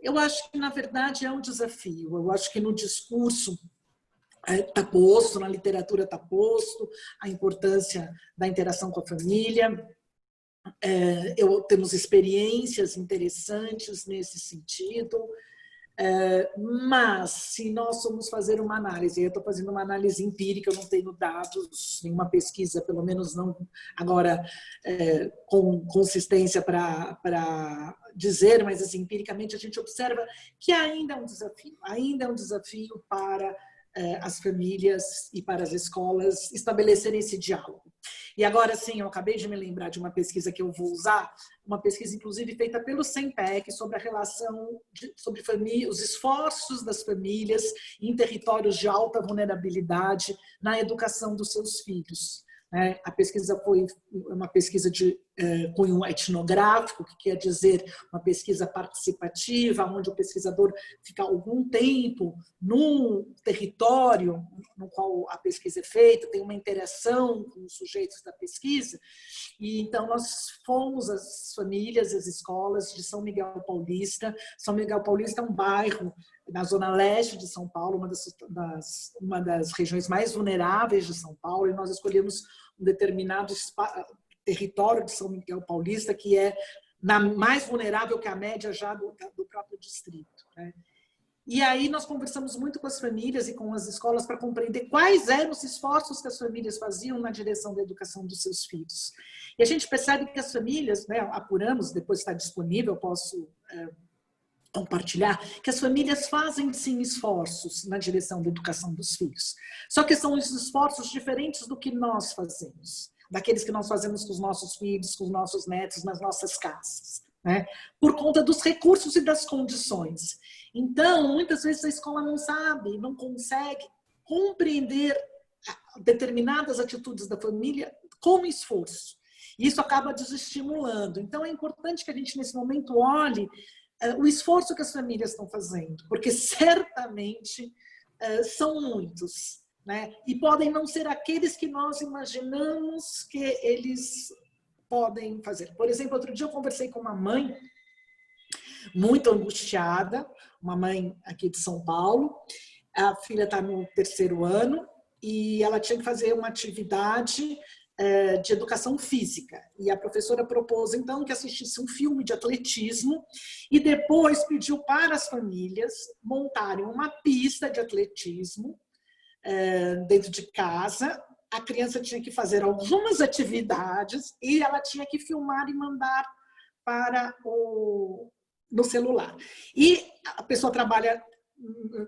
Eu acho que, na verdade, é um desafio. Eu acho que no discurso está posto, na literatura está posto, a importância da interação com a família. Temos experiências interessantes nesse sentido, mas se nós formos fazer uma análise, eu estou fazendo uma análise empírica, eu não tenho dados, nenhuma pesquisa, pelo menos não agora com consistência para dizer, mas assim, empiricamente a gente observa que ainda é um desafio para as famílias e para as escolas estabelecerem esse diálogo. E agora sim, eu acabei de me lembrar de uma pesquisa que eu vou usar, uma pesquisa inclusive feita pelo SEMPEC sobre a relação, sobre os esforços das famílias em territórios de alta vulnerabilidade na educação dos seus filhos. A pesquisa foi uma pesquisa de cunho etnográfico, que quer dizer uma pesquisa participativa, onde o pesquisador fica algum tempo no território no qual a pesquisa é feita, tem uma interação com os sujeitos da pesquisa. E então nós fomos as famílias, as escolas de São Miguel Paulista. São Miguel Paulista é um bairro na zona leste de São Paulo, uma das regiões mais vulneráveis de São Paulo, e nós escolhemos um determinado território de São Miguel Paulista que é mais vulnerável que a média já do próprio distrito. E aí nós conversamos muito com as famílias e com as escolas para compreender quais eram os esforços que as famílias faziam na direção da educação dos seus filhos. E a gente percebe que as famílias, apuramos, depois está disponível, eu posso compartilhar, que as famílias fazem sim esforços na direção da educação dos filhos. Só que são esforços diferentes do que nós fazemos, daqueles que nós fazemos com os nossos filhos, com os nossos netos, nas nossas casas, por conta dos recursos e das condições. Então, muitas vezes a escola não sabe, não consegue compreender determinadas atitudes da família como esforço. E isso acaba desestimulando. Então, é importante que a gente, nesse momento, olhe o esforço que as famílias estão fazendo, porque certamente são muitos, e podem não ser aqueles que nós imaginamos que eles podem fazer. Por exemplo, outro dia eu conversei com uma mãe muito angustiada, uma mãe aqui de São Paulo, a filha está no 3º ano e ela tinha que fazer uma atividade de educação física. E a professora propôs, então, que assistisse um filme de atletismo e depois pediu para as famílias montarem uma pista de atletismo dentro de casa. A criança tinha que fazer algumas atividades e ela tinha que filmar e mandar no celular. E a pessoa trabalha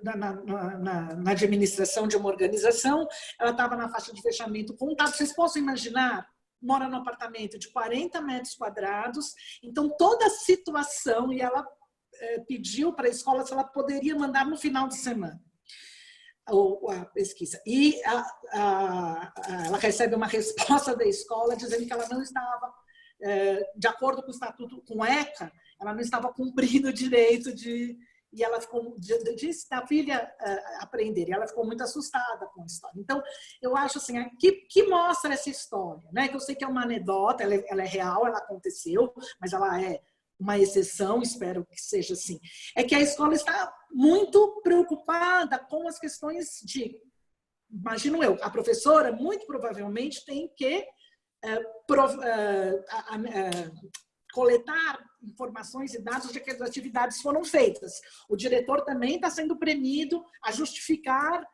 na administração de uma organização, ela estava na faixa de fechamento contábil. Vocês possam imaginar, mora num apartamento de 40 metros quadrados, então toda a situação, e ela pediu para a escola se ela poderia mandar no final de semana a pesquisa. E ela recebe uma resposta da escola dizendo que ela não estava, de acordo com o estatuto, com o ECA, ela não estava cumprindo o direito e ela ficou, disse da filha aprender, e ela ficou muito assustada com a história. Então, eu acho assim, que mostra essa história, que eu sei que é uma anedota, ela é real, ela aconteceu, mas ela é uma exceção, espero que seja assim. É que a escola está muito preocupada com as questões imagino eu, a professora muito provavelmente tem que coletar informações e dados de que as atividades foram feitas. O diretor também está sendo premido a justificar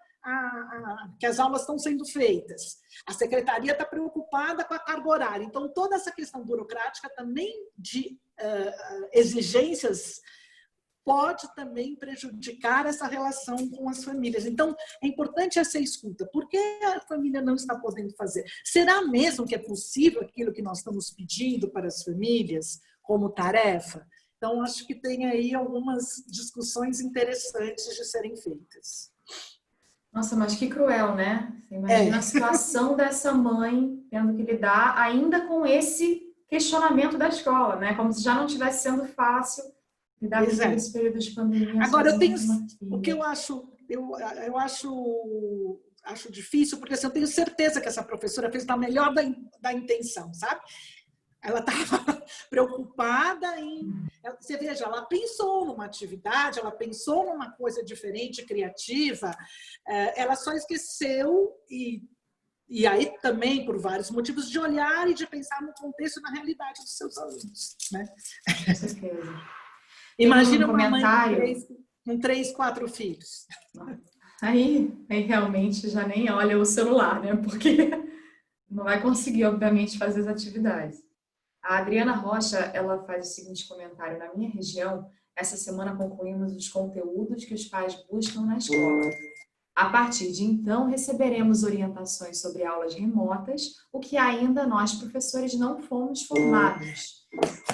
que as aulas estão sendo feitas. A secretaria está preocupada com a carga horária. Então, toda essa questão burocrática também de exigências pode também prejudicar essa relação com as famílias. Então, é importante essa escuta. Por que a família não está podendo fazer? Será mesmo que é possível aquilo que nós estamos pedindo para as famílias como tarefa? Então, acho que tem aí algumas discussões interessantes de serem feitas. Nossa, mas que cruel, né? Você imagina a situação dessa mãe tendo que lidar ainda com esse questionamento da escola, né? Como se já não estivesse sendo fácil lidar com Pois todo é. esse período de pandemia Agora, sozinha com uma o que filha. eu acho, acho difícil, porque assim, eu tenho certeza que essa professora fez na melhor da intenção, sabe? Ela estava preocupada em... Você veja, ela pensou numa atividade, ela pensou numa coisa diferente, criativa, ela só esqueceu, e aí também por vários motivos, de olhar e de pensar no contexto e na realidade dos seus alunos, né? Com certeza. Tem um Imagina uma mãe comentário. com 3, 4 filhos. Aí realmente já nem olha o celular, né? Porque não vai conseguir, obviamente, fazer as atividades. A Adriana Rocha, ela faz o seguinte comentário: na minha região, essa semana concluímos os conteúdos que os pais buscam na escola. A partir de então, receberemos orientações sobre aulas remotas, o que ainda nós, professores, não fomos formados.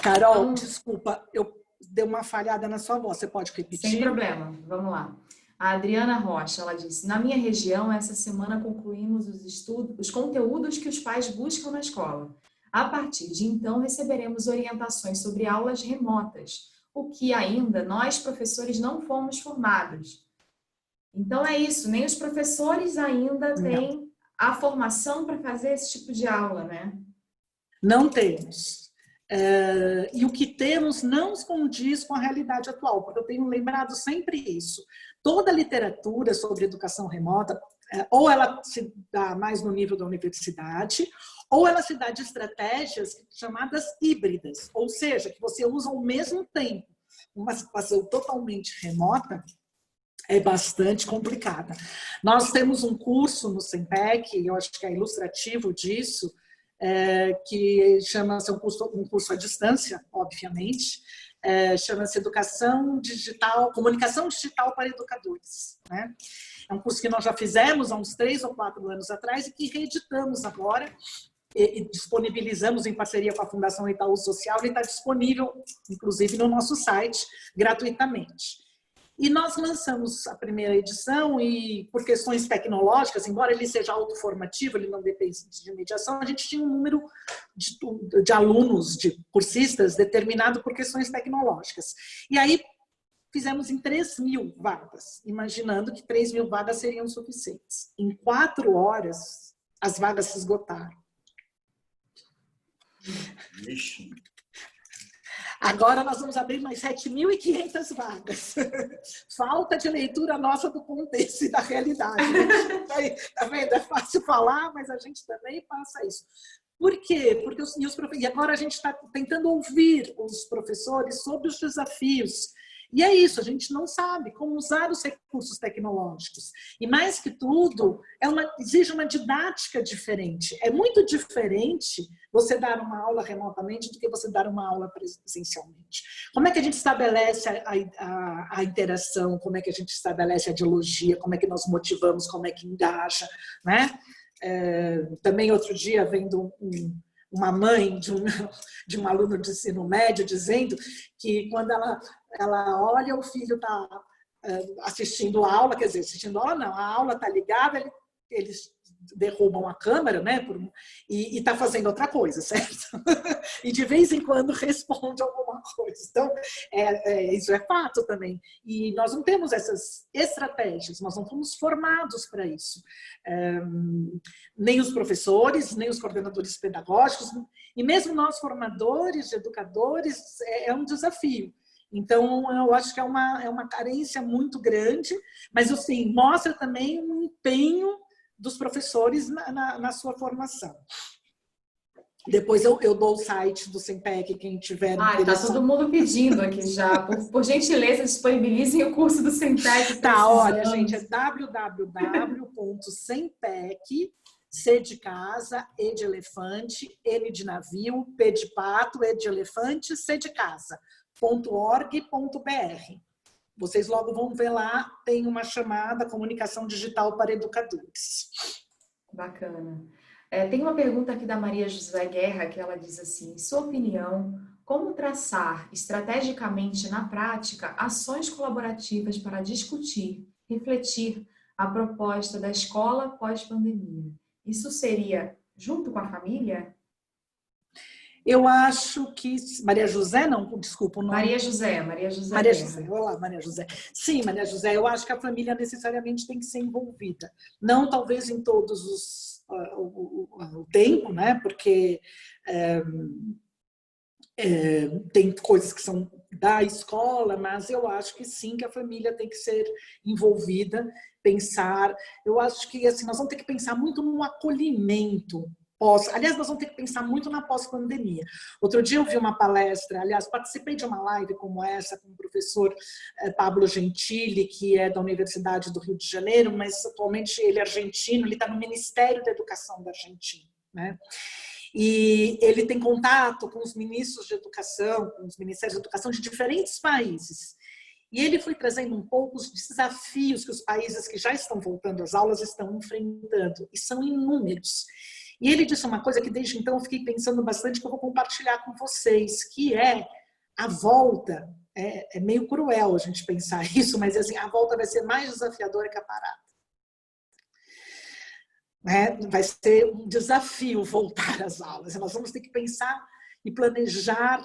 Carol, Então, desculpa, eu dei uma falhada na sua voz, você pode sem repetir? problema, vamos lá. A Adriana Rocha, ela disse: na minha região, essa semana concluímos os conteúdos que os pais buscam na escola. A partir de então, receberemos orientações sobre aulas remotas, o que ainda nós, professores, não fomos formados. Então é isso, nem os professores ainda Não, têm a formação para fazer esse tipo de aula, né? não temos. E o que temos não se condiz com a realidade atual, porque eu tenho lembrado sempre isso. Toda a literatura sobre educação remota, ou ela se dá mais no nível da universidade, ou ela se dá de estratégias chamadas híbridas, ou seja, que você usa ao mesmo tempo uma situação totalmente remota, é bastante complicada. Nós temos um curso no SEMPEC, eu acho que é ilustrativo disso, que chama-se um curso à distância, obviamente, chama-se Educação Digital, Comunicação Digital para Educadores, né? É um curso que nós já fizemos há uns 3 ou 4 anos atrás e que reeditamos agora e disponibilizamos em parceria com a Fundação Itaú Social, e está disponível, inclusive, no nosso site, gratuitamente. E nós lançamos a primeira edição e, por questões tecnológicas, embora ele seja autoformativo, ele não depende de mediação, a gente tinha um número de alunos, de cursistas, determinado por questões tecnológicas. E aí fizemos em 3.000 vagas, imaginando que 3.000 vagas seriam suficientes. Em 4 horas, as vagas se esgotaram. Vixe. Agora nós vamos abrir mais 7.500 vagas. Falta de leitura nossa do contexto e da realidade. Tá vendo? É fácil falar, mas a gente também passa isso. Por quê? Porque e agora a gente está tentando ouvir os professores sobre os desafios. E é isso, a gente não sabe como usar os recursos tecnológicos. E mais que tudo, exige uma didática diferente. É muito diferente você dar uma aula remotamente do que você dar uma aula presencialmente. Como é que a gente estabelece a interação? Como é que a gente estabelece a dialogia? Como é que nós motivamos? Como é que engaja? Né? Também outro dia, vendo uma mãe de um aluno de ensino médio dizendo que quando ela olha o filho está assistindo a aula, quer dizer, assistindo a aula não, a aula está ligada, eles derrubam a câmera, né, e está fazendo outra coisa, certo? E de vez em quando responde alguma coisa. Então, isso é fato também. E nós não temos essas estratégias, nós não fomos formados para isso. Nem os professores, nem os coordenadores pedagógicos, e mesmo nós formadores, educadores, é um desafio. Então, eu acho que é uma carência muito grande, mas, assim, mostra também um empenho dos professores na sua formação. Depois eu dou o site do SEMPEC, quem tiver interessado. Tá todo mundo pedindo aqui já. Por gentileza, disponibilizem o curso do SEMPEC. Tá, olha, gente, é www.sempec, C de casa, E de elefante, N de navio, P de pato, E de elefante, C de casa, .org.br. Vocês logo vão ver lá, tem uma chamada Comunicação Digital para Educadores. Bacana. Tem uma pergunta aqui da Maria José Guerra, que ela diz assim: em sua opinião, como traçar estrategicamente na prática ações colaborativas para discutir, refletir, a proposta da escola pós-pandemia. Isso seria junto com a família? Eu acho que... Maria José, não, desculpa o nome. Maria José. Maria José, olá, Maria José. Sim, Maria José, eu acho que a família necessariamente tem que ser envolvida. Não talvez em todos o tempo, né? Porque tem coisas que são da escola, mas eu acho que sim, que a família tem que ser envolvida, pensar. Eu acho que assim, nós vamos ter que pensar muito no acolhimento. Aliás, nós vamos ter que pensar muito na pós-pandemia. Outro dia eu vi uma palestra, aliás, participei de uma live como essa com o professor Pablo Gentili, que é da Universidade do Rio de Janeiro, mas atualmente ele é argentino, ele está no Ministério da Educação da Argentina, né? E ele tem contato com os ministros de educação, com os ministérios de educação de diferentes países. E ele foi trazendo um pouco os desafios que os países que já estão voltando às aulas estão enfrentando, e são inúmeros. E ele disse uma coisa que desde então eu fiquei pensando bastante, que eu vou compartilhar com vocês, que é a volta. É meio cruel a gente pensar isso, mas assim, a volta vai ser mais desafiadora que a parada. Vai ser um desafio voltar às aulas. Nós vamos ter que pensar e planejar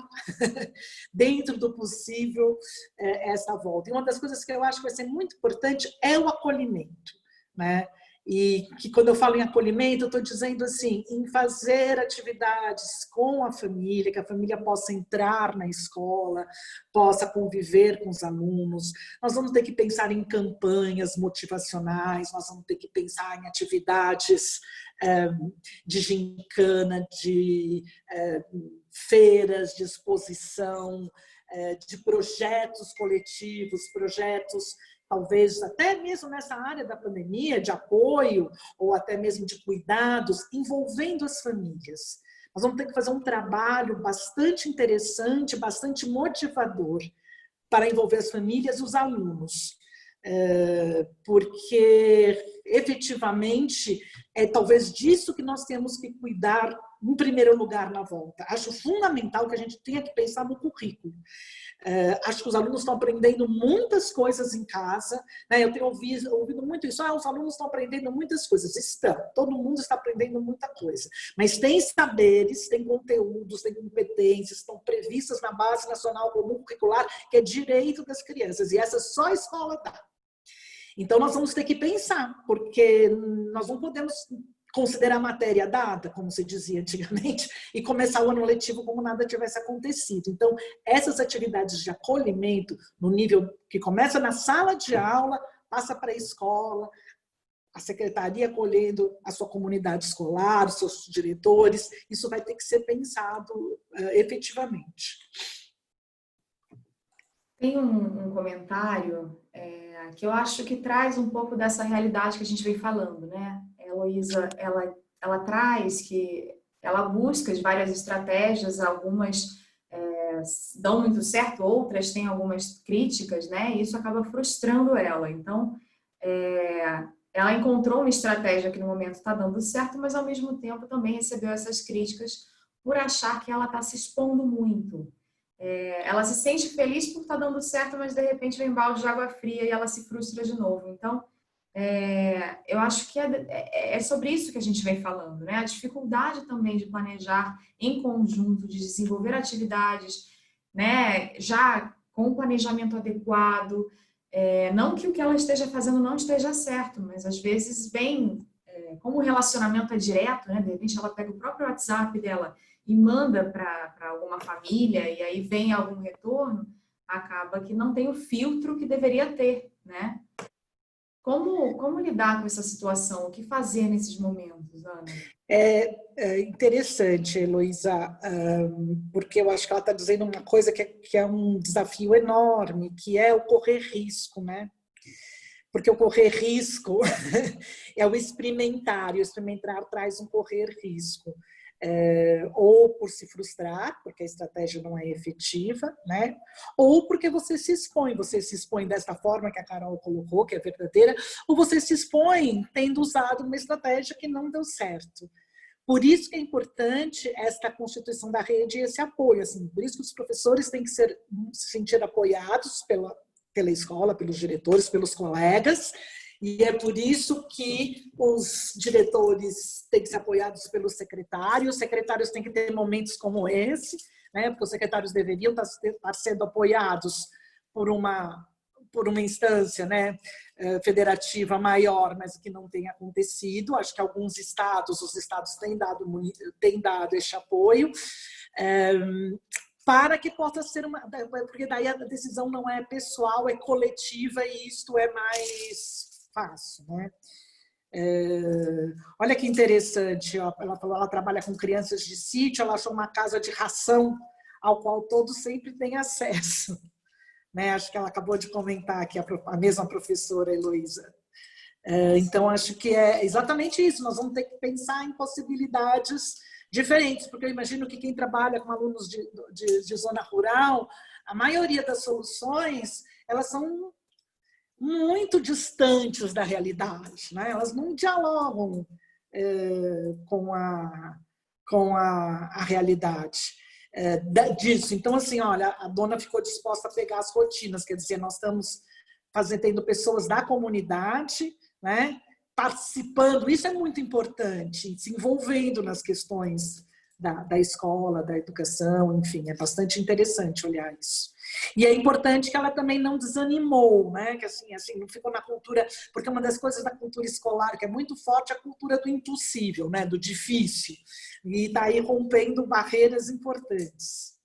dentro do possível essa volta. E uma das coisas que eu acho que vai ser muito importante é o acolhimento, né? E que quando eu falo em acolhimento, eu estou dizendo assim, em fazer atividades com a família, que a família possa entrar na escola, possa conviver com os alunos. Nós vamos ter que pensar em campanhas motivacionais, nós vamos ter que pensar em atividades de gincana, de feiras de exposição, de projetos coletivos, projetos talvez até mesmo nessa área da pandemia, de apoio ou até mesmo de cuidados, envolvendo as famílias. Nós vamos ter que fazer um trabalho bastante interessante, bastante motivador para envolver as famílias e os alunos. Porque, efetivamente, é talvez disso que nós temos que cuidar em primeiro lugar na volta. Acho fundamental que a gente tenha que pensar no currículo. Acho que os alunos estão aprendendo muitas coisas em casa, né? Eu tenho ouvido muito isso, os alunos estão aprendendo muitas coisas. Estão, todo mundo está aprendendo muita coisa, mas tem saberes, tem conteúdos, tem competências, estão previstas na Base Nacional Comum Curricular, que é direito das crianças, e essa só a escola dá. Então nós vamos ter que pensar, porque nós não podemos considerar a matéria dada, como se dizia antigamente, e começar o ano letivo como nada tivesse acontecido. Então, essas atividades de acolhimento, no nível que começa na sala de aula, passa para a escola, a secretaria acolhendo a sua comunidade escolar, os seus diretores, isso vai ter que ser pensado efetivamente. Tem um comentário que eu acho que traz um pouco dessa realidade que a gente vem falando, né? A Heloísa, ela traz que ela busca de várias estratégias, algumas dão muito certo, outras têm algumas críticas, né? E isso acaba frustrando ela. Então, ela encontrou uma estratégia que no momento está dando certo, mas ao mesmo tempo também recebeu essas críticas por achar que ela está se expondo muito. Ela se sente feliz por estar dando certo, mas de repente vem balde de água fria e ela se frustra de novo. Então, eu acho que é sobre isso que a gente vem falando, né? A dificuldade também de planejar em conjunto, de desenvolver atividades, né? Já com planejamento adequado. Não que o que ela esteja fazendo não esteja certo, mas às vezes vem, como o relacionamento é direto, né? De repente ela pega o próprio WhatsApp dela e manda para alguma família, e aí vem algum retorno, acaba que não tem o filtro que deveria ter, né? Como lidar com essa situação? O que fazer nesses momentos, Ana? É interessante, Heloísa, porque eu acho que ela está dizendo uma coisa que é um desafio enorme, que é o correr risco, né? Porque o correr risco é o experimentar, e o experimentar traz um correr risco. Ou por se frustrar, porque a estratégia não é efetiva, né? Ou porque você se expõe desta forma que a Carol colocou, que é verdadeira, ou você se expõe tendo usado uma estratégia que não deu certo. Por isso que é importante esta constituição da rede e esse apoio, assim, por isso que os professores têm que se sentir apoiados pela escola, pelos diretores, pelos colegas, E é por isso que os diretores têm que ser apoiados pelos secretários. Os secretários têm que ter momentos como esse, né? Porque os secretários deveriam estar sendo apoiados por uma instância, né, federativa maior, mas que não tem acontecido. Acho que os estados têm dado esse apoio, para que possa ser porque daí a decisão não é pessoal, é coletiva, e isto é mais fácil, né? Olha que interessante, ó, ela falou, ela trabalha com crianças de sítio, ela achou uma casa de ração ao qual todos sempre têm acesso. Né? Acho que ela acabou de comentar aqui, a mesma professora Heloísa. Então, acho que é exatamente isso. Nós vamos ter que pensar em possibilidades diferentes, porque eu imagino que quem trabalha com alunos de zona rural, a maioria das soluções, elas são muito distantes da realidade, né? Elas não dialogam com a realidade. Disso. Então, assim, olha, a dona ficou disposta a pegar as rotinas, quer dizer, nós estamos tendo pessoas da comunidade, né, participando, isso é muito importante, se envolvendo nas questões da escola, da educação, enfim, é bastante interessante olhar isso. E é importante que ela também não desanimou, né? Que assim, não ficou na cultura, porque uma das coisas da cultura escolar que é muito forte é a cultura do impossível, né? Do difícil. E está aí rompendo barreiras importantes.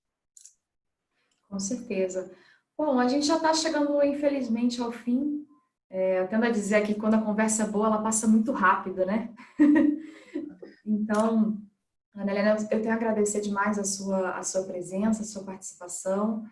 Com certeza. Bom, a gente já está chegando, infelizmente, ao fim. Eu tendo a dizer que quando a conversa é boa, ela passa muito rápido, né? Então, Ana Helena, eu tenho a agradecer demais a sua presença, a sua participação.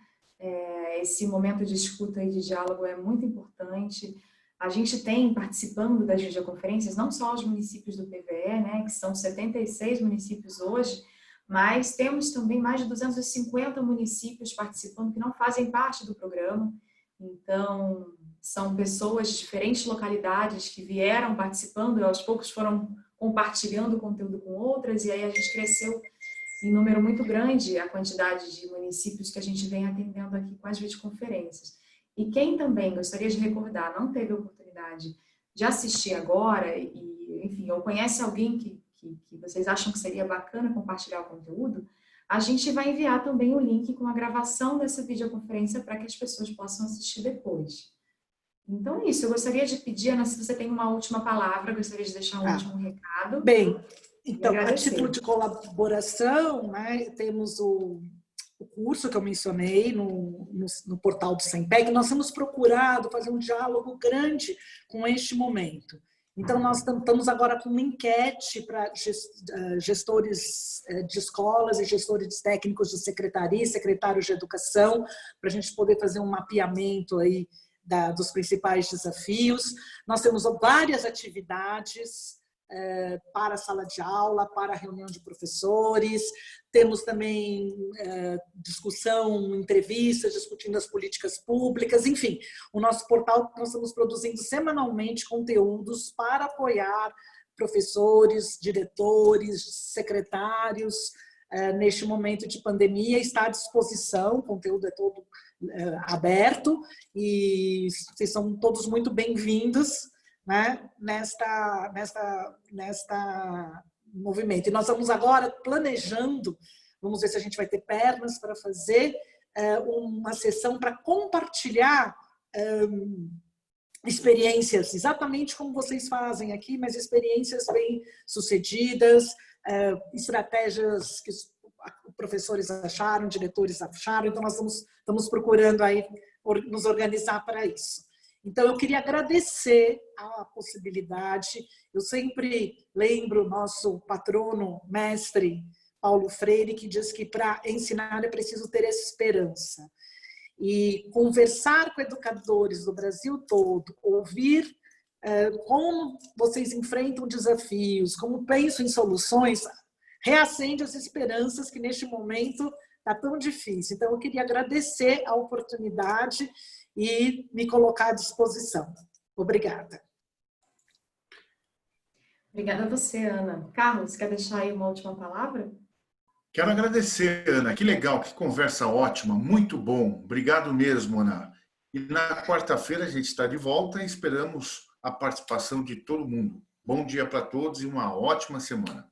Esse momento de escuta e de diálogo é muito importante. A gente tem, participando das videoconferências, não só os municípios do PVE, né, que são 76 municípios hoje, mas temos também mais de 250 municípios participando que não fazem parte do programa. Então, são pessoas de diferentes localidades que vieram participando e aos poucos foram compartilhando o conteúdo com outras, e aí a gente cresceu em número muito grande a quantidade de municípios que a gente vem atendendo aqui com as videoconferências. E quem também, gostaria de recordar, não teve a oportunidade de assistir agora, e, enfim, ou conhece alguém que vocês acham que seria bacana compartilhar o conteúdo, a gente vai enviar também o link com a gravação dessa videoconferência para que as pessoas possam assistir depois. Então é isso, eu gostaria de pedir, Ana, se você tem uma última palavra, gostaria de deixar um último recado. Bem, então, a título de colaboração, né, temos o curso que eu mencionei no portal do SEMPEC. Nós temos procurado fazer um diálogo grande com este momento. Então, nós estamos agora com uma enquete para gestores de escolas e gestores técnicos de secretaria e secretários de educação, para a gente poder fazer um mapeamento aí dos principais desafios. Nós temos várias atividades para a sala de aula, para a reunião de professores. Temos também discussão, entrevistas, discutindo as políticas públicas. Enfim, o nosso portal, nós estamos produzindo semanalmente conteúdos para apoiar professores, diretores, secretários, neste momento de pandemia. Está à disposição, o conteúdo é todo aberto, e vocês são todos muito bem-vindos, né, nesta movimento. E nós vamos agora planejando, vamos ver se a gente vai ter pernas para fazer uma sessão para compartilhar experiências, exatamente como vocês fazem aqui, mas experiências bem-sucedidas, estratégias que os professores acharam, diretores acharam. Então, nós estamos procurando aí nos organizar para isso. Então, eu queria agradecer a possibilidade. Eu sempre lembro o nosso patrono, mestre Paulo Freire, que diz que para ensinar é preciso ter esperança. E conversar com educadores do Brasil todo, ouvir como vocês enfrentam desafios, como pensam em soluções, reacende as esperanças que neste momento está tão difícil. Então, eu queria agradecer a oportunidade e me colocar à disposição. Obrigada. Obrigada a você, Ana. Carlos, quer deixar aí uma última palavra? Quero agradecer, Ana. Que legal, que conversa ótima, muito bom. Obrigado mesmo, Ana. E na quarta-feira a gente está de volta e esperamos a participação de todo mundo. Bom dia para todos e uma ótima semana.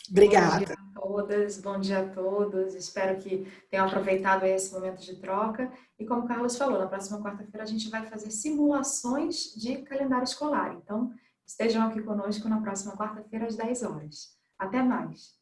Obrigada. Bom dia a todas, bom dia a todos. Espero que tenham aproveitado esse momento de troca. E como o Carlos falou, na próxima quarta-feira a gente vai fazer simulações de calendário escolar. Então, estejam aqui conosco na próxima quarta-feira às 10 horas. Até mais!